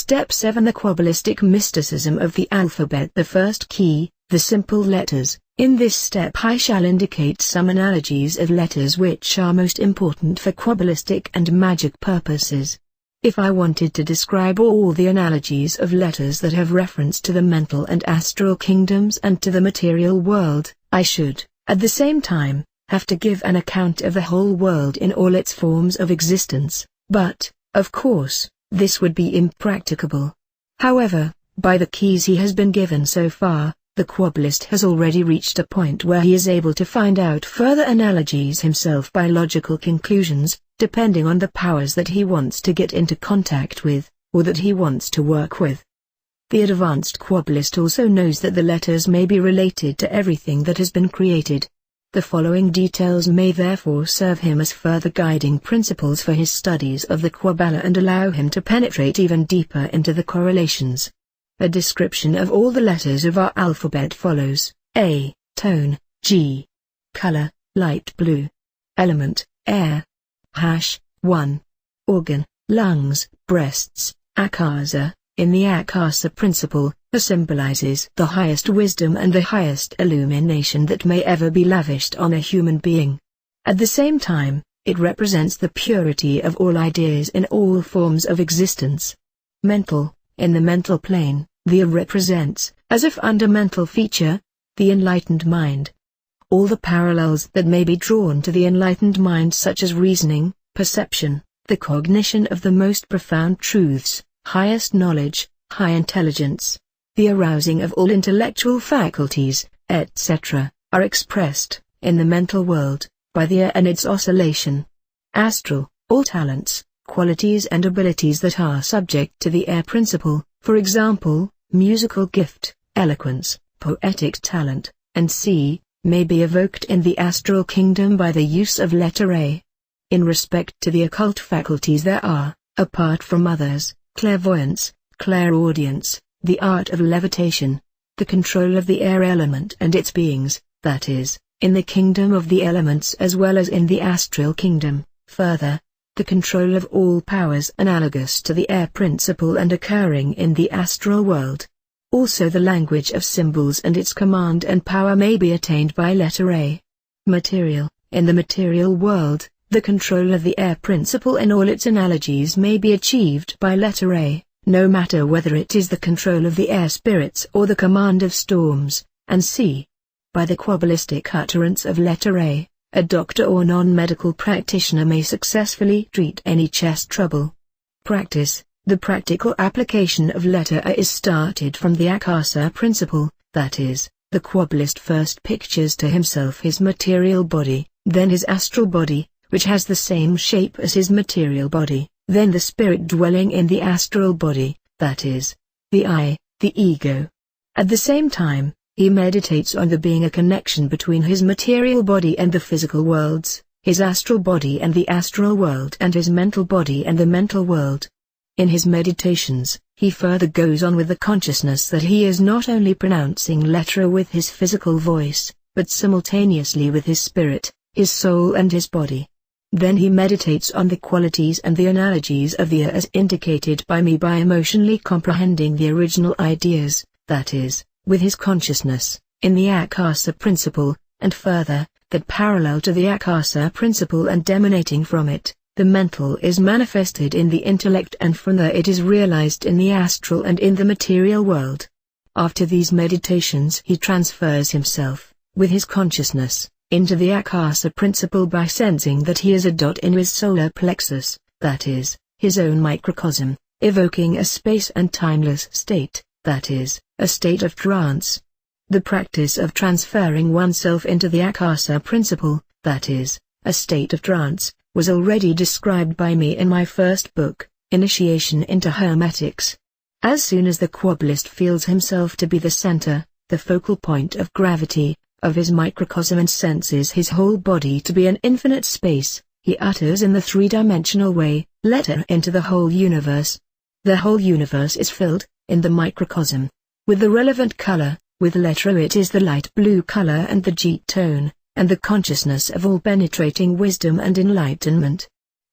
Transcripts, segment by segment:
Step 7. The Quabbalistic mysticism of the alphabet. The first key, the simple letters. In this step I shall indicate some analogies of letters which are most important for Quabbalistic and magic purposes. If I wanted to describe all the analogies of letters that have reference to the mental and astral kingdoms and to the material world, I should, at the same time, have to give an account of the whole world in all its forms of existence, but, of course, this would be impracticable. However, by the keys he has been given so far, the Quabbalist has already reached a point where he is able to find out further analogies himself by logical conclusions, depending on the powers that he wants to get into contact with, or that he wants to work with. The advanced Quabbalist also knows that the letters may be related to everything that has been created. The following details may therefore serve him as further guiding principles for his studies of the Kabbalah and allow him to penetrate even deeper into the correlations. A description of all the letters of our alphabet follows: A. Tone, G. Color, light blue. Element, air. Hash, 1. Organ, lungs, breasts, akasa. In the akasa principle, A symbolizes the highest wisdom and the highest illumination that may ever be lavished on a human being. At the same time, it represents the purity of all ideas in all forms of existence. Mental, in the mental plane, the A represents, as a fundamental feature, the enlightened mind. All the parallels that may be drawn to the enlightened mind, such as reasoning, perception, the cognition of the most profound truths, highest knowledge, high intelligence, the arousing of all intellectual faculties, etc., are expressed, in the mental world, by the air and its oscillation. Astral, all talents, qualities and abilities that are subject to the air principle, for example, musical gift, eloquence, poetic talent, and C, may be evoked in the astral kingdom by the use of letter A. In respect to the occult faculties there are, apart from others, clairvoyance, clairaudience, the art of levitation, the control of the air element and its beings, that is, in the kingdom of the elements as well as in the astral kingdom, further, the control of all powers analogous to the air principle and occurring in the astral world. Also the language of symbols and its command and power may be attained by letter A. Material, in the material world, the control of the air principle in all its analogies may be achieved by letter A, no matter whether it is the control of the air spirits or the command of storms, and C. By the Quabbalistic utterance of letter A, a doctor or non-medical practitioner may successfully treat any chest trouble. Practice, the practical application of letter A is started from the Akasa principle, that is, the Quabbalist first pictures to himself his material body, then his astral body, which has the same shape as his material body, then the spirit dwelling in the astral body, that is, the I, the ego. At the same time, he meditates on there being a connection between his material body and the physical worlds, his astral body and the astral world, and his mental body and the mental world. In his meditations, he further goes on with the consciousness that he is not only pronouncing letter A with his physical voice, but simultaneously with his spirit, his soul and his body. Then he meditates on the qualities and the analogies of the A as indicated by me by emotionally comprehending the original ideas, that is, with his consciousness, in the Akasa principle, and further, that parallel to the Akasa principle and emanating from it, the mental is manifested in the intellect and from there it is realized in the astral and in the material world. After these meditations he transfers himself, with his consciousness, into the Akasa principle by sensing that he is a dot in his solar plexus, that is, his own microcosm, evoking a space and timeless state, that is, a state of trance. The practice of transferring oneself into the Akasa principle, that is, a state of trance, was already described by me in my first book, Initiation into Hermetics. As soon as the Quabbalist feels himself to be the center, the focal point of gravity, of his microcosm and senses his whole body to be an infinite space, he utters in the three-dimensional way, letter into the whole universe. The whole universe is filled, in the microcosm, with the relevant color, with letter A it is the light blue color and the G tone, and the consciousness of all penetrating wisdom and enlightenment.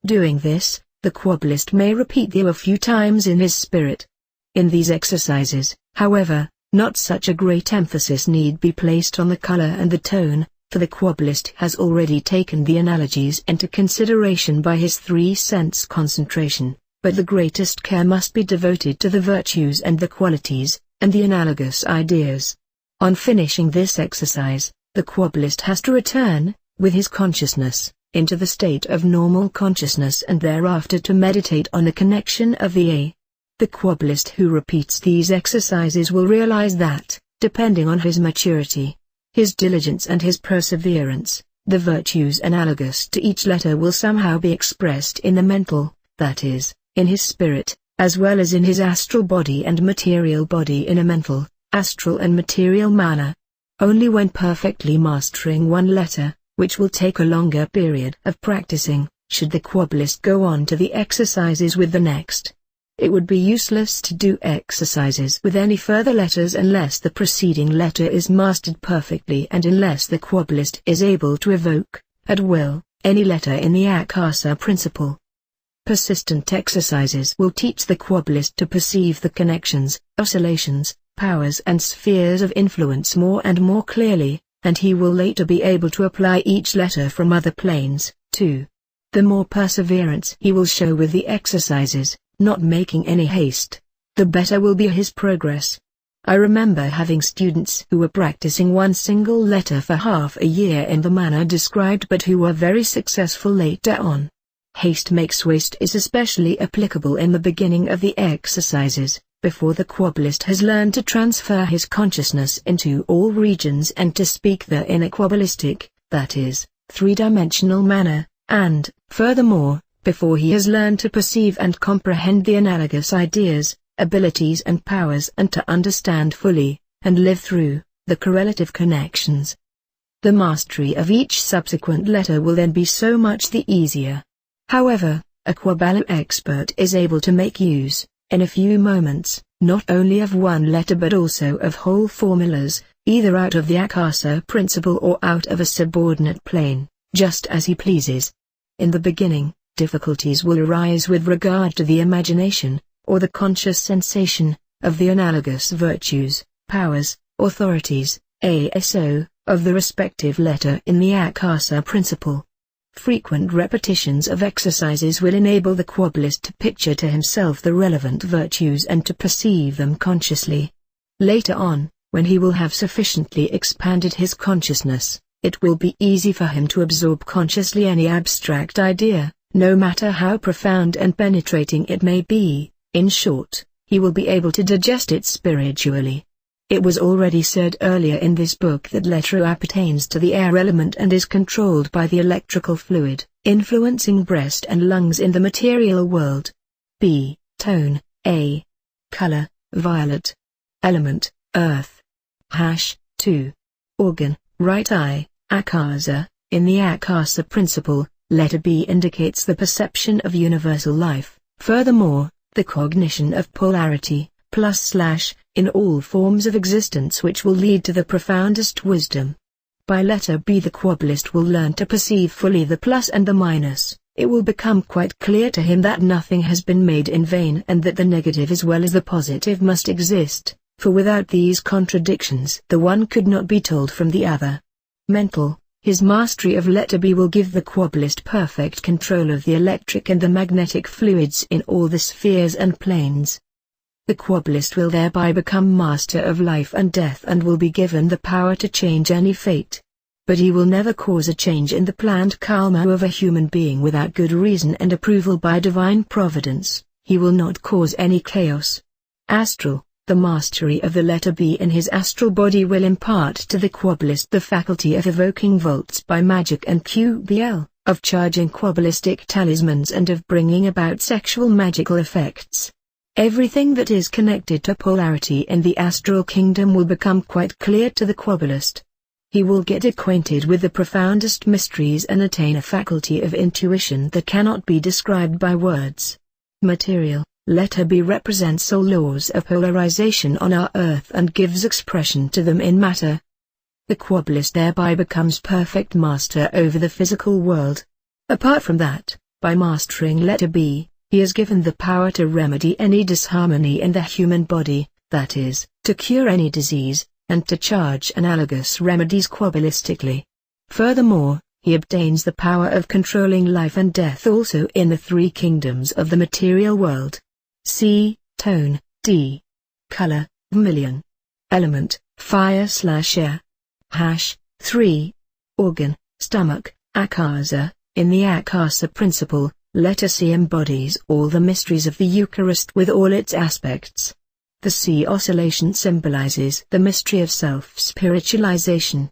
Doing this, the Quabbalist may repeat the A a few times in his spirit. In these exercises, however, not such a great emphasis need be placed on the color and the tone, for the Quabbalist has already taken the analogies into consideration by his three-sense concentration, but the greatest care must be devoted to the virtues and the qualities, and the analogous ideas. On finishing this exercise, the Quabbalist has to return, with his consciousness, into the state of normal consciousness and thereafter to meditate on the connection of the A. The Quabbalist who repeats these exercises will realize that, depending on his maturity, his diligence and his perseverance, the virtues analogous to each letter will somehow be expressed in the mental, that is, in his spirit, as well as in his astral body and material body in a mental, astral and material manner. Only when perfectly mastering one letter, which will take a longer period of practicing, should the Quabbalist go on to the exercises with the next. It would be useless to do exercises with any further letters unless the preceding letter is mastered perfectly and unless the Quabbalist is able to evoke, at will, any letter in the Akasa principle. Persistent exercises will teach the Quabbalist to perceive the connections, oscillations, powers and spheres of influence more and more clearly, and he will later be able to apply each letter from other planes, too. The more perseverance he will show with the exercises, not making any haste, the better will be his progress. I remember having students who were practicing one single letter for half a year in the manner described but who were very successful later on. Haste makes waste is especially applicable in the beginning of the exercises, before the Quabbalist has learned to transfer his consciousness into all regions and to speak there in a Quabbalistic, that is, three-dimensional manner, and, furthermore, before he has learned to perceive and comprehend the analogous ideas, abilities and powers and to understand fully, and live through, the correlative connections. The mastery of each subsequent letter will then be so much the easier. However, a Kabbalah expert is able to make use, in a few moments, not only of one letter but also of whole formulas, either out of the Akasa principle or out of a subordinate plane, just as he pleases. In the beginning, difficulties will arise with regard to the imagination, or the conscious sensation, of the analogous virtues, powers, authorities, ASO, of the respective letter in the Akasa principle. Frequent repetitions of exercises will enable the Quabbalist to picture to himself the relevant virtues and to perceive them consciously. Later on, when he will have sufficiently expanded his consciousness, it will be easy for him to absorb consciously any abstract idea, no matter how profound and penetrating it may be. In short, he will be able to digest it spiritually. It was already said earlier in this book that letter appertains to the air element and is controlled by the electrical fluid, influencing breast and lungs in the material world. B. Tone, A. Color, violet. Element, earth. 2. Organ, right eye, Akasa. In the Akasa principle, letter B indicates the perception of universal life. Furthermore, the cognition of polarity, // in all forms of existence which will lead to the profoundest wisdom. By letter B the Quabbalist will learn to perceive fully the plus and the minus. It will become quite clear to him that nothing has been made in vain and that the negative as well as the positive must exist, for without these contradictions the one could not be told from the other. Mental, his mastery of letter B will give the Quabbalist perfect control of the electric and the magnetic fluids in all the spheres and planes. The Quabbalist will thereby become master of life and death and will be given the power to change any fate. But he will never cause a change in the planned karma of a human being without good reason and approval by divine providence. He will not cause any chaos. Astral, the mastery of the letter B in his astral body will impart to the Quabbalist the faculty of evoking volts by magic and QBL, of charging Quabbalistic talismans and of bringing about sexual magical effects. Everything that is connected to polarity in the astral kingdom will become quite clear to the Quabbalist. He will get acquainted with the profoundest mysteries and attain a faculty of intuition that cannot be described by words. Material, letter B represents all laws of polarization on our earth and gives expression to them in matter. The Quabbalist thereby becomes perfect master over the physical world. Apart from that, by mastering letter B, he He is given the power to remedy any disharmony in the human body, that is, to cure any disease, and to charge analogous remedies quabbalistically. Furthermore, he obtains the power of controlling life and death also in the three kingdoms of the material world. C. Tone, D. Color, million. Element, fire/air. Hash, 3. Organ, stomach, akasa. In the akasa principle, letter C embodies all the mysteries of the Eucharist with all its aspects. The C oscillation symbolizes the mystery of self-spiritualization.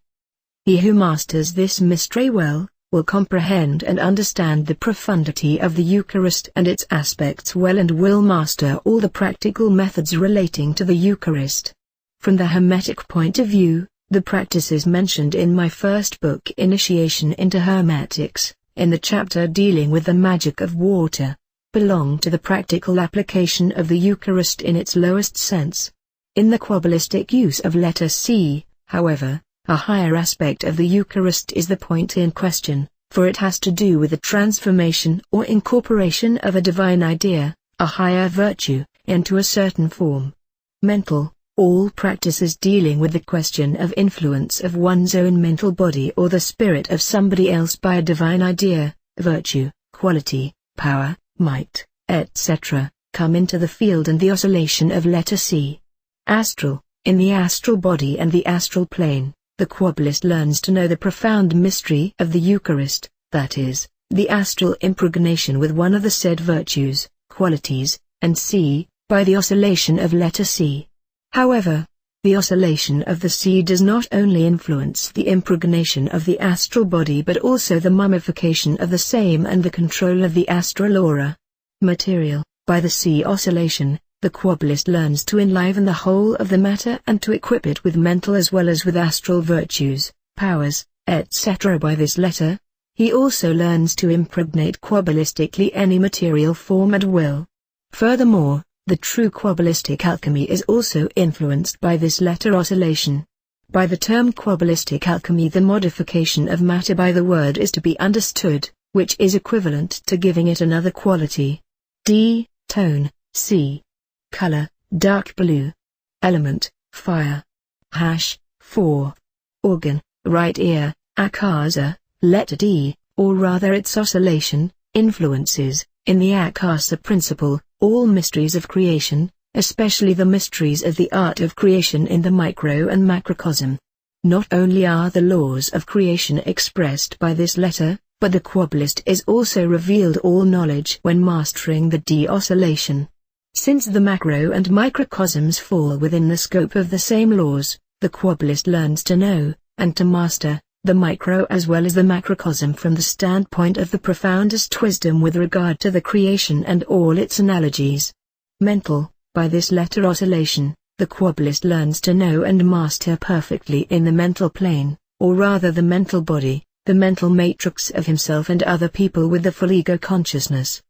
He who masters this mystery well, will comprehend and understand the profundity of the Eucharist and its aspects well, and will master all the practical methods relating to the Eucharist. From the Hermetic point of view, the practices mentioned in my first book, Initiation into Hermetics, in the chapter dealing with the magic of water, belong to the practical application of the Eucharist in its lowest sense. In the Quabbalistic use of letter C, however, a higher aspect of the Eucharist is the point in question, for it has to do with the transformation or incorporation of a divine idea, a higher virtue, into a certain form. Mental, all practices dealing with the question of influence of one's own mental body or the spirit of somebody else by a divine idea, virtue, quality, power, might, etc., come into the field and the oscillation of letter C. Astral, in the astral body and the astral plane, the Quabbalist learns to know the profound mystery of the Eucharist, that is, the astral impregnation with one of the said virtues, qualities, and C, by the oscillation of letter C. However, the oscillation of the C does not only influence the impregnation of the astral body but also the mummification of the same and the control of the astral aura. Material, by the C oscillation, the Quabbalist learns to enliven the whole of the matter and to equip it with mental as well as with astral virtues, powers, etc. By this letter, he also learns to impregnate Quabbalistically any material form at will. Furthermore, the true Quabbalistic alchemy is also influenced by this letter oscillation. By the term Quabbalistic alchemy, the modification of matter by the word is to be understood, which is equivalent to giving it another quality. D. Tone, C. Color, dark blue. Element, fire. Hash, 4. Organ, right ear, akasa, letter D, or rather its oscillation, influences, in the akasa principle, all mysteries of creation, especially the mysteries of the art of creation in the micro and macrocosm. Not only are the laws of creation expressed by this letter, but the Quabbalist is also revealed all knowledge when mastering the D oscillation. Since the macro and microcosms fall within the scope of the same laws, the Quabbalist learns to know, and to master, the micro as well as the macrocosm from the standpoint of the profoundest wisdom with regard to the creation and all its analogies. Mental, by this letter oscillation, the Quabbalist learns to know and master perfectly in the mental plane, or rather the mental body, the mental matrix of himself and other people with the full ego consciousness.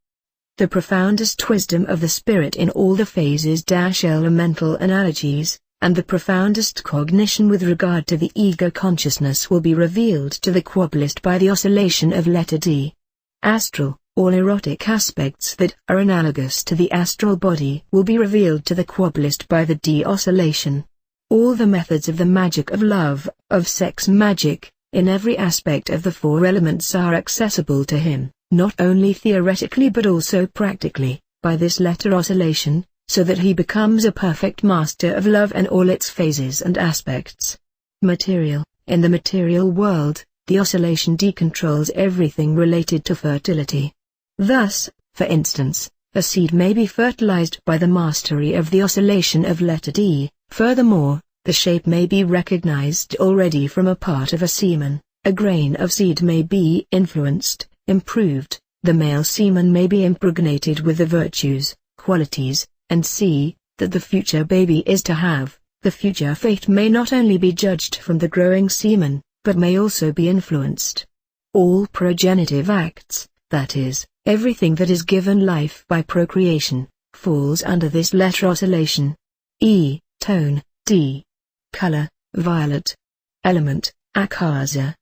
The profoundest wisdom of the spirit in all the phases elemental analogies, and the profoundest cognition with regard to the ego consciousness will be revealed to the Quabbalist by the oscillation of letter D. Astral, all erotic aspects that are analogous to the astral body will be revealed to the Quabbalist by the D oscillation. All the methods of the magic of love, of sex magic, in every aspect of the four elements are accessible to him, not only theoretically but also practically, by this letter oscillation, so that he becomes a perfect master of love and all its phases and aspects. Material, in the material world, the oscillation D controls everything related to fertility. Thus, for instance, a seed may be fertilized by the mastery of the oscillation of letter D. Furthermore, the shape may be recognized already from a part of a semen, a grain of seed may be influenced, improved, the male semen may be impregnated with the virtues, qualities, and see, that the future baby is to have, the future fate may not only be judged from the growing semen, but may also be influenced. All progenitive acts, that is, everything that is given life by procreation, falls under this letter oscillation. E. Tone, D. Color, violet. Element, akasa.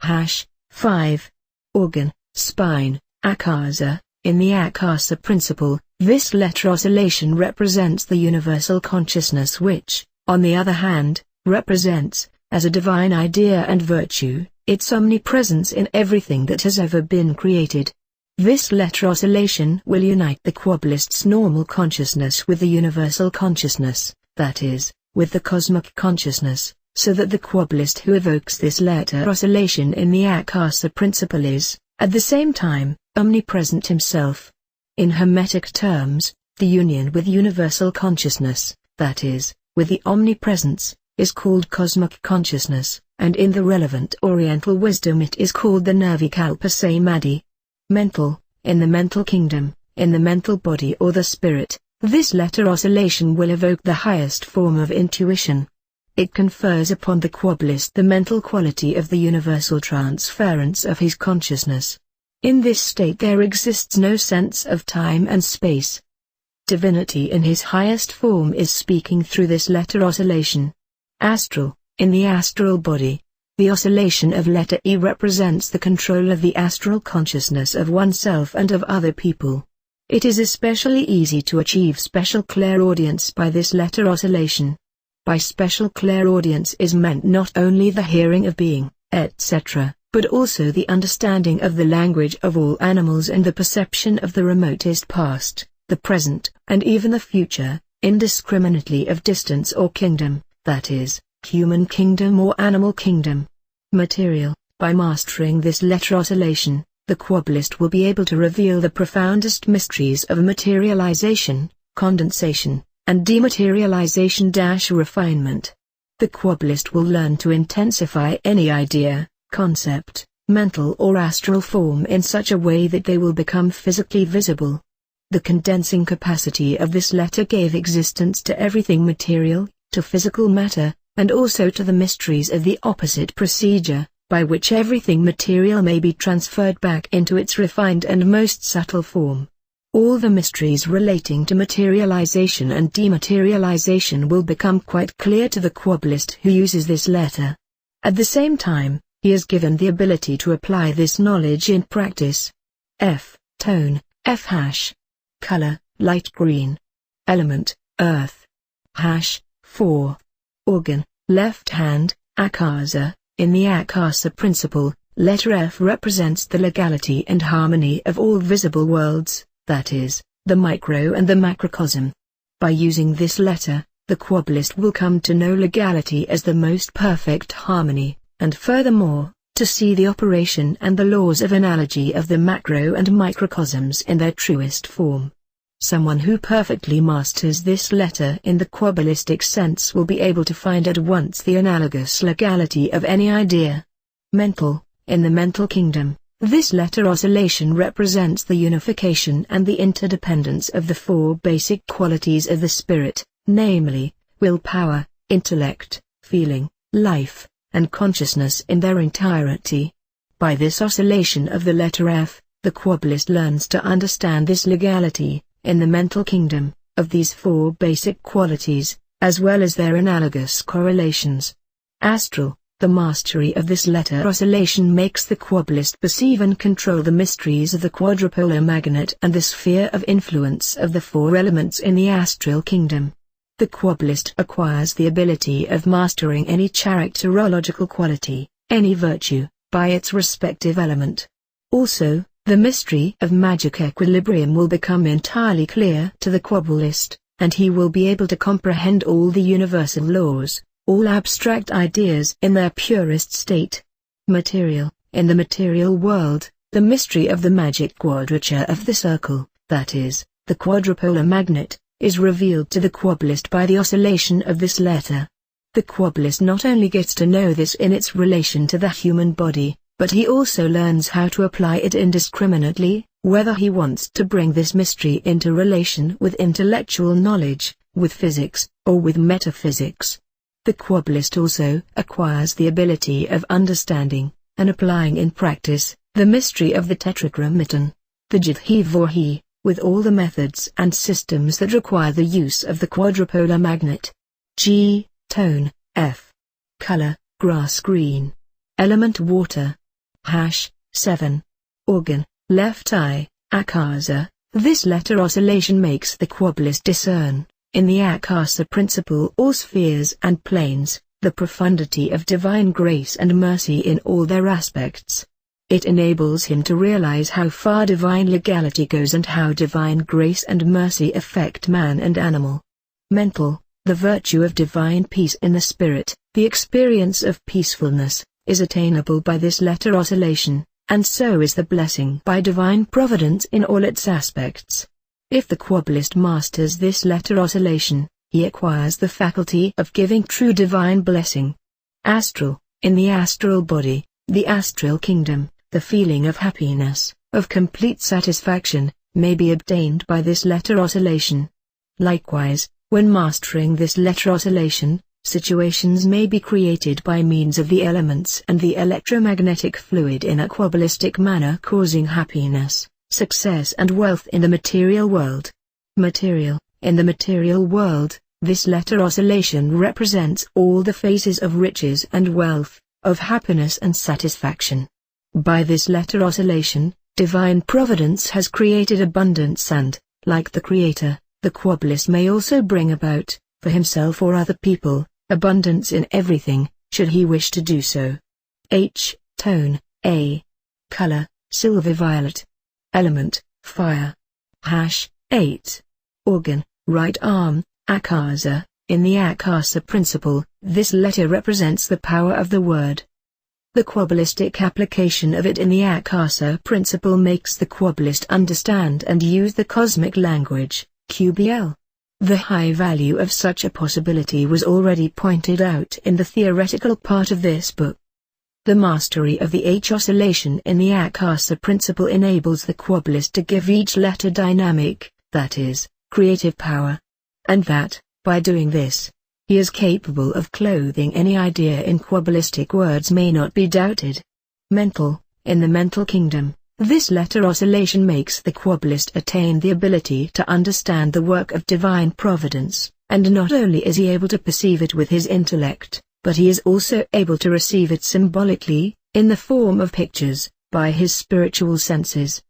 Hash, 5. Organ, spine, akasa, In the Akasa principle, this letter oscillation represents the universal consciousness which, on the other hand, represents, as a divine idea and virtue, its omnipresence in everything that has ever been created. This letter oscillation will unite the Quabbalist's normal consciousness with the universal consciousness, that is, with the cosmic consciousness, so that the Quabbalist who evokes this letter oscillation in the Akasa principle is, at the same time, omnipresent himself. In Hermetic terms, the union with universal consciousness, that is, with the omnipresence, is called cosmic consciousness, and in the relevant Oriental wisdom it is called the Nirvikalpa Samadhi. Mental, in the mental kingdom, in the mental body or the spirit, this letter oscillation will evoke the highest form of intuition. It confers upon the Quabbalist the mental quality of the universal transference of his consciousness. In this state there exists no sense of time and space. Divinity in his highest form is speaking through this letter oscillation. Astral, in the astral body, the oscillation of letter E represents the control of the astral consciousness of oneself and of other people. It is especially easy to achieve special clairaudience by this letter oscillation. By special clairaudience is meant not only the hearing of being, etc., but also the understanding of the language of all animals and the perception of the remotest past, the present, and even the future, indiscriminately of distance or kingdom, that is, human kingdom or animal kingdom. Material, by mastering this letter oscillation, the Quabbalist will be able to reveal the profoundest mysteries of materialization, condensation, and dematerialization-refinement. The Quabbalist will learn to intensify any idea, concept, mental or astral form in such a way that they will become physically visible. The condensing capacity of this letter gave existence to everything material, to physical matter, and also to the mysteries of the opposite procedure, by which everything material may be transferred back into its refined and most subtle form. All the mysteries relating to materialization and dematerialization will become quite clear to the Quabbalist who uses this letter. At the same time, he is given the ability to apply this knowledge in practice. F. Tone, F hash. Color, light green. Element, earth. Hash, 4. Organ, left hand, Akasa. In the Akasa principle, letter F represents the legality and harmony of all visible worlds, that is, the micro and the macrocosm. By using this letter, the Quabbalist will come to know legality as the most perfect harmony, and furthermore, to see the operation and the laws of analogy of the macro and microcosms in their truest form. Someone who perfectly masters this letter in the Quabbalistic sense will be able to find at once the analogous legality of any idea. Mental, in the mental kingdom, this letter oscillation represents the unification and the interdependence of the four basic qualities of the spirit, namely, willpower, intellect, feeling, life, and consciousness in their entirety. By this oscillation of the letter F, the Quabbalist learns to understand this legality, in the mental kingdom, of these four basic qualities, as well as their analogous correlations. Astral, the mastery of this letter oscillation makes the Quabbalist perceive and control the mysteries of the quadrupolar magnet and the sphere of influence of the four elements in the astral kingdom. The Quabbalist acquires the ability of mastering any characterological quality, any virtue, by its respective element. Also, the mystery of magic equilibrium will become entirely clear to the Quabbalist, and he will be able to comprehend all the universal laws, all abstract ideas in their purest state. Material, in the material world, the mystery of the magic quadrature of the circle, that is, the quadrupolar magnet, is revealed to the Quabbalist by the oscillation of this letter. The Quabbalist not only gets to know this in its relation to the human body, but he also learns how to apply it indiscriminately, whether he wants to bring this mystery into relation with intellectual knowledge, with physics, or with metaphysics. The Quabbalist also acquires the ability of understanding, and applying in practice, the mystery of the Tetragrammaton, the Jidhi-Vorhi, with all the methods and systems that require the use of the quadrupolar magnet. G. Tone, F. Color, grass green. Element water. Hash, 7. Organ, left eye, Akasa. This letter oscillation makes the Quabbalist discern, in the Akasa principle or spheres and planes, the profundity of divine grace and mercy in all their aspects. It enables him to realize how far divine legality goes and how divine grace and mercy affect man and animal. Mental. The virtue of divine peace in the spirit, the experience of peacefulness, is attainable by this letter oscillation, and so is the blessing by divine providence in all its aspects. If the Quabbalist masters this letter oscillation, he acquires the faculty of giving true divine blessing. Astral. In the astral body, the astral kingdom, the feeling of happiness, of complete satisfaction, may be obtained by this letter oscillation. Likewise, when mastering this letter oscillation, situations may be created by means of the elements and the electromagnetic fluid in a quabbalistic manner, causing happiness, success and wealth in the material world. Material. In the material world, this letter oscillation represents all the phases of riches and wealth, of happiness and satisfaction. By this letter oscillation, divine providence has created abundance and, like the Creator, the Quabbalist may also bring about, for himself or other people, abundance in everything, should he wish to do so. H. Tone. A. Color, silver violet. Element, fire. Hash, 8. Organ, right arm, Akasa. In the Akasa principle, this letter represents the power of the word. The Quabbalistic application of it in the Akasa principle makes the Quabbalist understand and use the cosmic language, QBL. The high value of such a possibility was already pointed out in the theoretical part of this book. The mastery of the H oscillation in the Akasa principle enables the Quabbalist to give each letter dynamic, that is, creative power. And that, by doing this, he is capable of clothing any idea in Quabbalistic words may not be doubted. Mental. In the mental kingdom, this letter oscillation makes the Quabbalist attain the ability to understand the work of divine providence, and not only is he able to perceive it with his intellect, but he is also able to receive it symbolically, in the form of pictures, by his spiritual senses.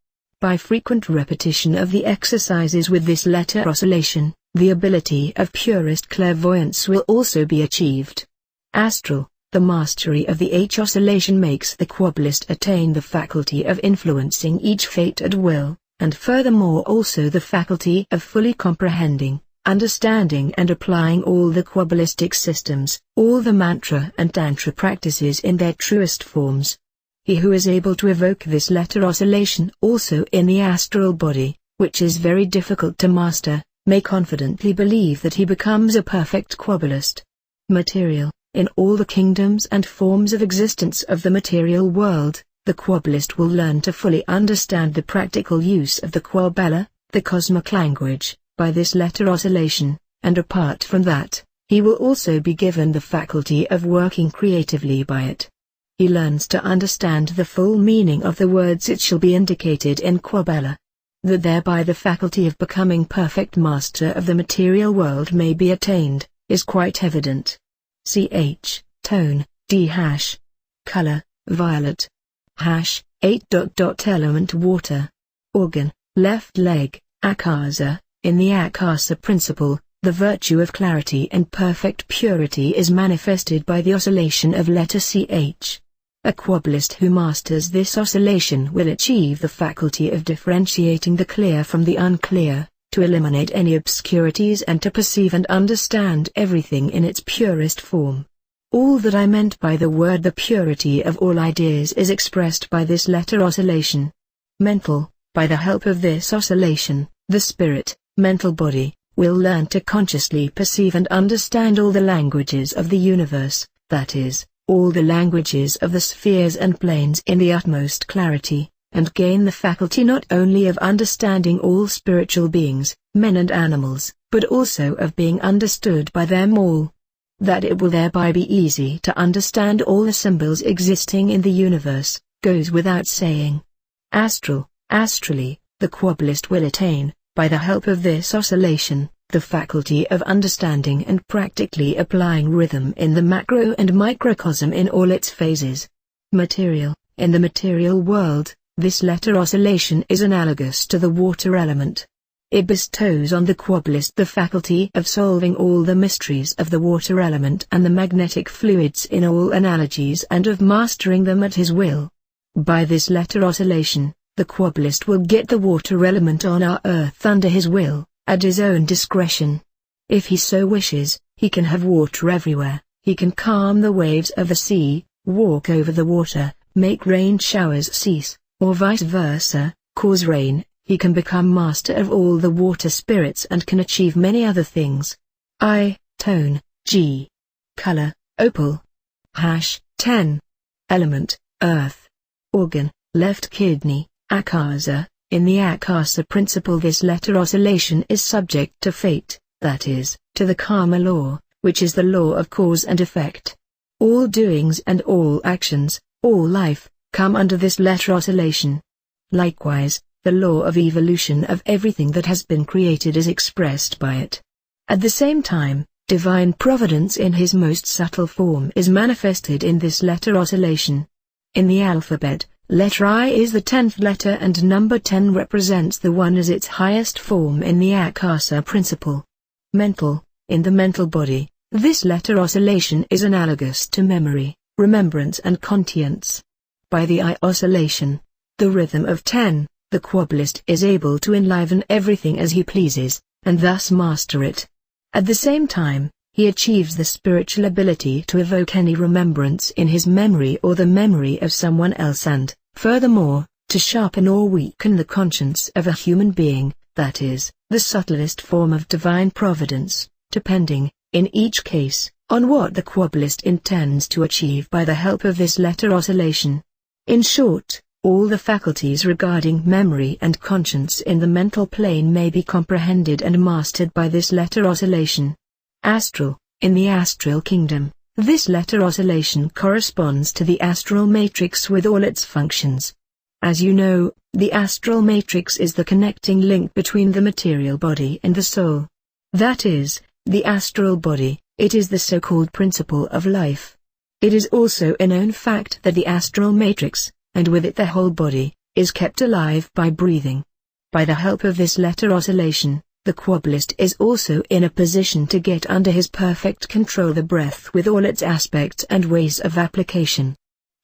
By frequent repetition of the exercises with this letter oscillation, the ability of purest clairvoyance will also be achieved. Astral. The mastery of the H oscillation makes the Quabbalist attain the faculty of influencing each fate at will, and furthermore also the faculty of fully comprehending, understanding and applying all the Quabbalistic systems, all the mantra and tantra practices in their truest forms. He who is able to evoke this letter oscillation also in the astral body, which is very difficult to master, may confidently believe that he becomes a perfect Quabbalist. Material. In all the kingdoms and forms of existence of the material world, the Quabbalist will learn to fully understand the practical use of the QUABBALAH, the cosmic language, by this letter oscillation, and apart from that, he will also be given the faculty of working creatively by it. He learns to understand the full meaning of the words it shall be indicated in QUABBALAH. That thereby the faculty of becoming perfect master of the material world may be attained, is quite evident. Ch. Tone, D hash. Color, violet. Hash, 8. Element water. Organ, left leg, Akasa. In the Akasa principle, the virtue of clarity and perfect purity is manifested by the oscillation of letter Ch. A Quabbalist who masters this oscillation will achieve the faculty of differentiating the clear from the unclear, to eliminate any obscurities and to perceive and understand everything in its purest form. All that I meant by the word the purity of all ideas is expressed by this letter oscillation. Mental. By the help of this oscillation, the spirit, mental body, will learn to consciously perceive and understand all the languages of the universe, that is, all the languages of the spheres and planes in the utmost clarity, and gain the faculty not only of understanding all spiritual beings, men and animals, but also of being understood by them all. That it will thereby be easy to understand all the symbols existing in the universe, goes without saying. Astral. Astrally, the Quabbalist will attain, by the help of this oscillation, the faculty of understanding and practically applying rhythm in the macro and microcosm in all its phases. Material. In the material world, This letter oscillation is analogous to the water element. It bestows on the Quabbalist the faculty of solving all the mysteries of the water element and the magnetic fluids in all analogies and of mastering them at his will. By this letter oscillation, the Quabbalist will get the water element on our earth under his will, at his own discretion. If he so wishes, he can have water everywhere, he can calm the waves of the sea, walk over the water, make rain showers cease, or vice versa, cause rain. He can become master of all the water spirits and can achieve many other things. I, tone, G. Color, opal. Hash, 10. Element, earth. Organ, left kidney, akasa. In the akasa principle this letter oscillation is subject to fate, that is, to the karma law, which is the law of cause and effect. All doings and all actions, all life, come under this letter oscillation. Likewise, the law of evolution of everything that has been created is expressed by it. At the same time, divine providence in his most subtle form is manifested in this letter oscillation. In the alphabet, letter I is the 10th letter and number 10 represents the one as its highest form in the akasa principle. Mental, in the mental body, this letter oscillation is analogous to memory, remembrance and conscience. By the I oscillation, the rhythm of 10, the Quabbalist is able to enliven everything as he pleases, and thus master it. At the same time, he achieves the spiritual ability to evoke any remembrance in his memory or the memory of someone else and, furthermore, to sharpen or weaken the conscience of a human being, that is, the subtlest form of divine providence, depending, in each case, on what the Quabbalist intends to achieve by the help of this letter oscillation. In short, all the faculties regarding memory and conscience in the mental plane may be comprehended and mastered by this letter oscillation. Astral, in the astral kingdom, this letter oscillation corresponds to the astral matrix with all its functions. As you know, the astral matrix is the connecting link between the material body and the soul. That is, the astral body, it is the so-called principle of life. It is also a known fact that the astral matrix, and with it the whole body, is kept alive by breathing. By the help of this letter oscillation, the Quabbalist is also in a position to get under his perfect control the breath with all its aspects and ways of application.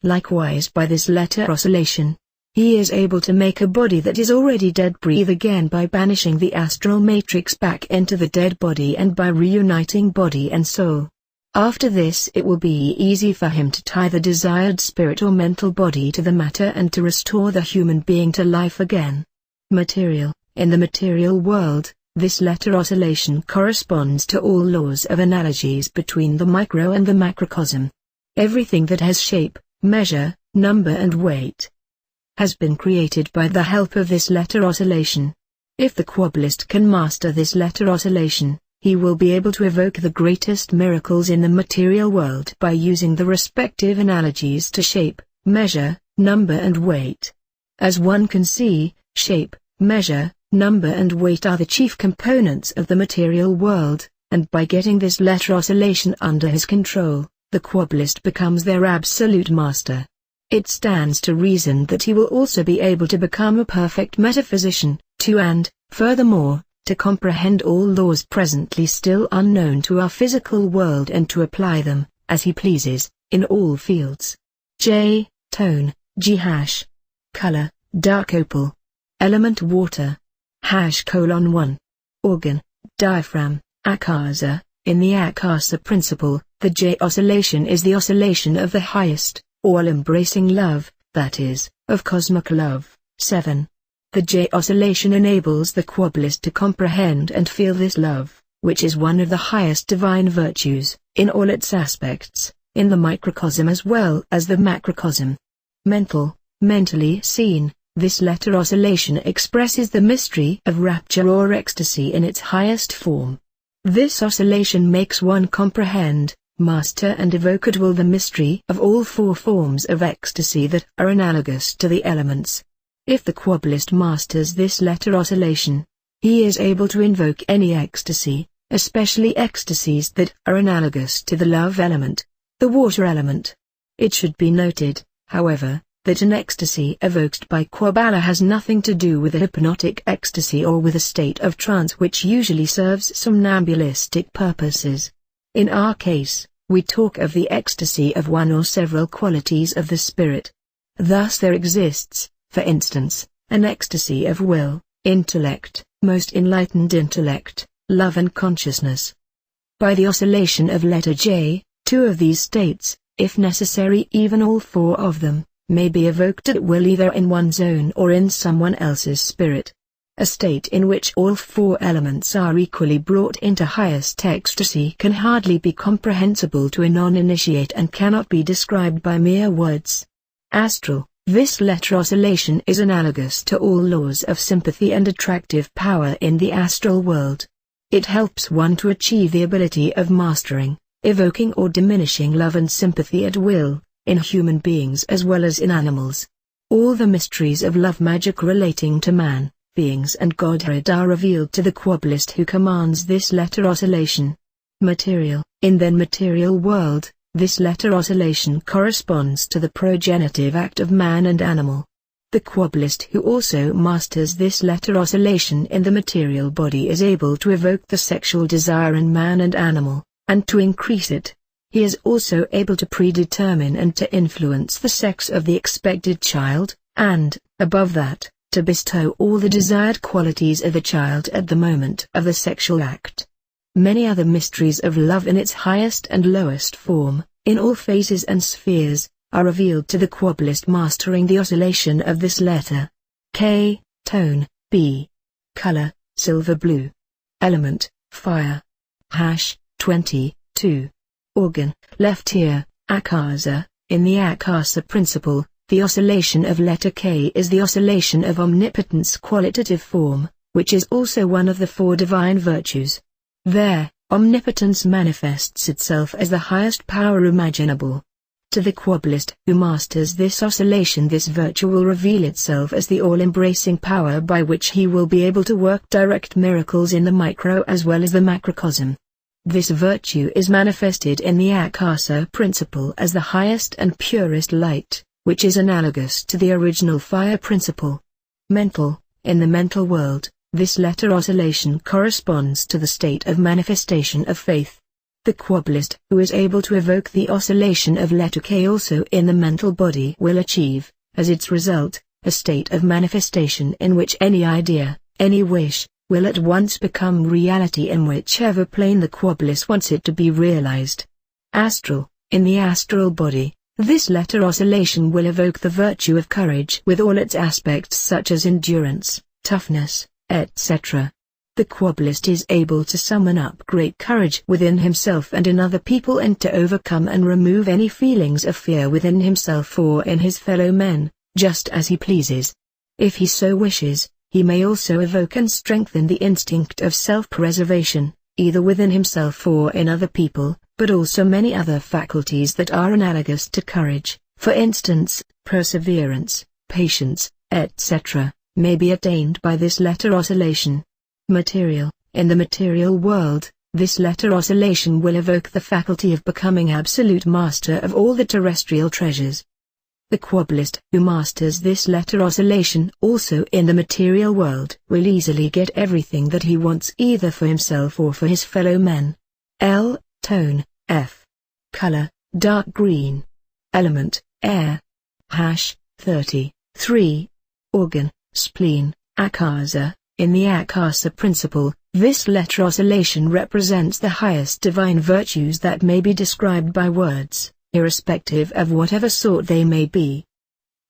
Likewise by this letter oscillation, he is able to make a body that is already dead breathe again by banishing the astral matrix back into the dead body and by reuniting body and soul. After this it will be easy for him to tie the desired spirit or mental body to the matter and to restore the human being to life again. Material, in the material world, this letter oscillation corresponds to all laws of analogies between the micro and the macrocosm. Everything that has shape, measure, number and weight has been created by the help of this letter oscillation. If the Quabbalist can master this letter oscillation, he will be able to evoke the greatest miracles in the material world by using the respective analogies to shape, measure, number and weight. As one can see, shape, measure, number and weight are the chief components of the material world, and by getting this letter oscillation under his control, the Quabbalist becomes their absolute master. It stands to reason that he will also be able to become a perfect metaphysician, too, and, furthermore, to comprehend all laws presently still unknown to our physical world and to apply them, as he pleases, in all fields. J. Tone, G hash. Color, dark opal. Element water. #1. Organ, diaphragm, akasa. In the akasa principle, the J oscillation is the oscillation of the highest, all-embracing love, that is, of cosmic love. 7. The J oscillation enables the Quabbalist to comprehend and feel this love, which is one of the highest divine virtues, in all its aspects, in the microcosm as well as the macrocosm. Mental, mentally seen, this letter oscillation expresses the mystery of rapture or ecstasy in its highest form. This oscillation makes one comprehend, master and evoke at will the mystery of all four forms of ecstasy that are analogous to the elements. If the Quabbalist masters this letter oscillation, he is able to invoke any ecstasy, especially ecstasies that are analogous to the love element, the water element. It should be noted, however, that an ecstasy evoked by QUABBALAH has nothing to do with a hypnotic ecstasy or with a state of trance which usually serves somnambulistic purposes. In our case, we talk of the ecstasy of one or several qualities of the spirit. Thus there exists, for instance, an ecstasy of will, intellect, most enlightened intellect, love and consciousness. By the oscillation of letter J, two of these states, if necessary even all four of them, may be evoked at will either in one's own or in someone else's spirit. A state in which all four elements are equally brought into highest ecstasy can hardly be comprehensible to a non-initiate and cannot be described by mere words. Astral, this letter oscillation is analogous to all laws of sympathy and attractive power in the astral world. It helps one to achieve the ability of mastering, evoking or diminishing love and sympathy at will, in human beings as well as in animals. All the mysteries of love magic relating to man, beings and Godhead are revealed to the Quabbalist who commands this letter oscillation. Material, in the material world, this letter oscillation corresponds to the progenitive act of man and animal. The Quabbalist who also masters this letter oscillation in the material body is able to evoke the sexual desire in man and animal, and to increase it. He is also able to predetermine and to influence the sex of the expected child, and, above that, to bestow all the desired qualities of the child at the moment of the sexual act. Many other mysteries of love in its highest and lowest form, in all phases and spheres, are revealed to the Quabbalist mastering the oscillation of this letter. K, tone, B. Color, silver blue. Element, fire. Hash, 22. Organ, left ear, akasa. In the akasa principle, the oscillation of letter K is the oscillation of omnipotence qualitative form, which is also one of the four divine virtues. There, omnipotence manifests itself as the highest power imaginable. To the Quabbalist who masters this oscillation, this virtue will reveal itself as the all-embracing power by which he will be able to work direct miracles in the micro as well as the macrocosm. This virtue is manifested in the akasa principle as the highest and purest light, which is analogous to the original fire principle. Mental, in the mental world, this letter oscillation corresponds to the state of manifestation of faith. The Quabbalist who is able to evoke the oscillation of letter K also in the mental body will achieve, as its result, a state of manifestation in which any idea, any wish, will at once become reality in whichever plane the Quabbalist wants it to be realized. Astral, in the astral body, this letter oscillation will evoke the virtue of courage with all its aspects such as endurance, toughness, etc. The Quabbalist is able to summon up great courage within himself and in other people and to overcome and remove any feelings of fear within himself or in his fellow men, just as he pleases. If he so wishes, he may also evoke and strengthen the instinct of self-preservation, either within himself or in other people, but also many other faculties that are analogous to courage, for instance, perseverance, patience, etc., may be attained by this letter oscillation. Material, in the material world, this letter oscillation will evoke the faculty of becoming absolute master of all the terrestrial treasures. The Quabbalist who masters this letter oscillation also in the material world will easily get everything that he wants either for himself or for his fellow men. L, tone, F. Color, dark green. Element, air. Hash, 33. Organ, spleen, akasa. In the akasa principle, this letter oscillation represents the highest divine virtues that may be described by words, irrespective of whatever sort they may be.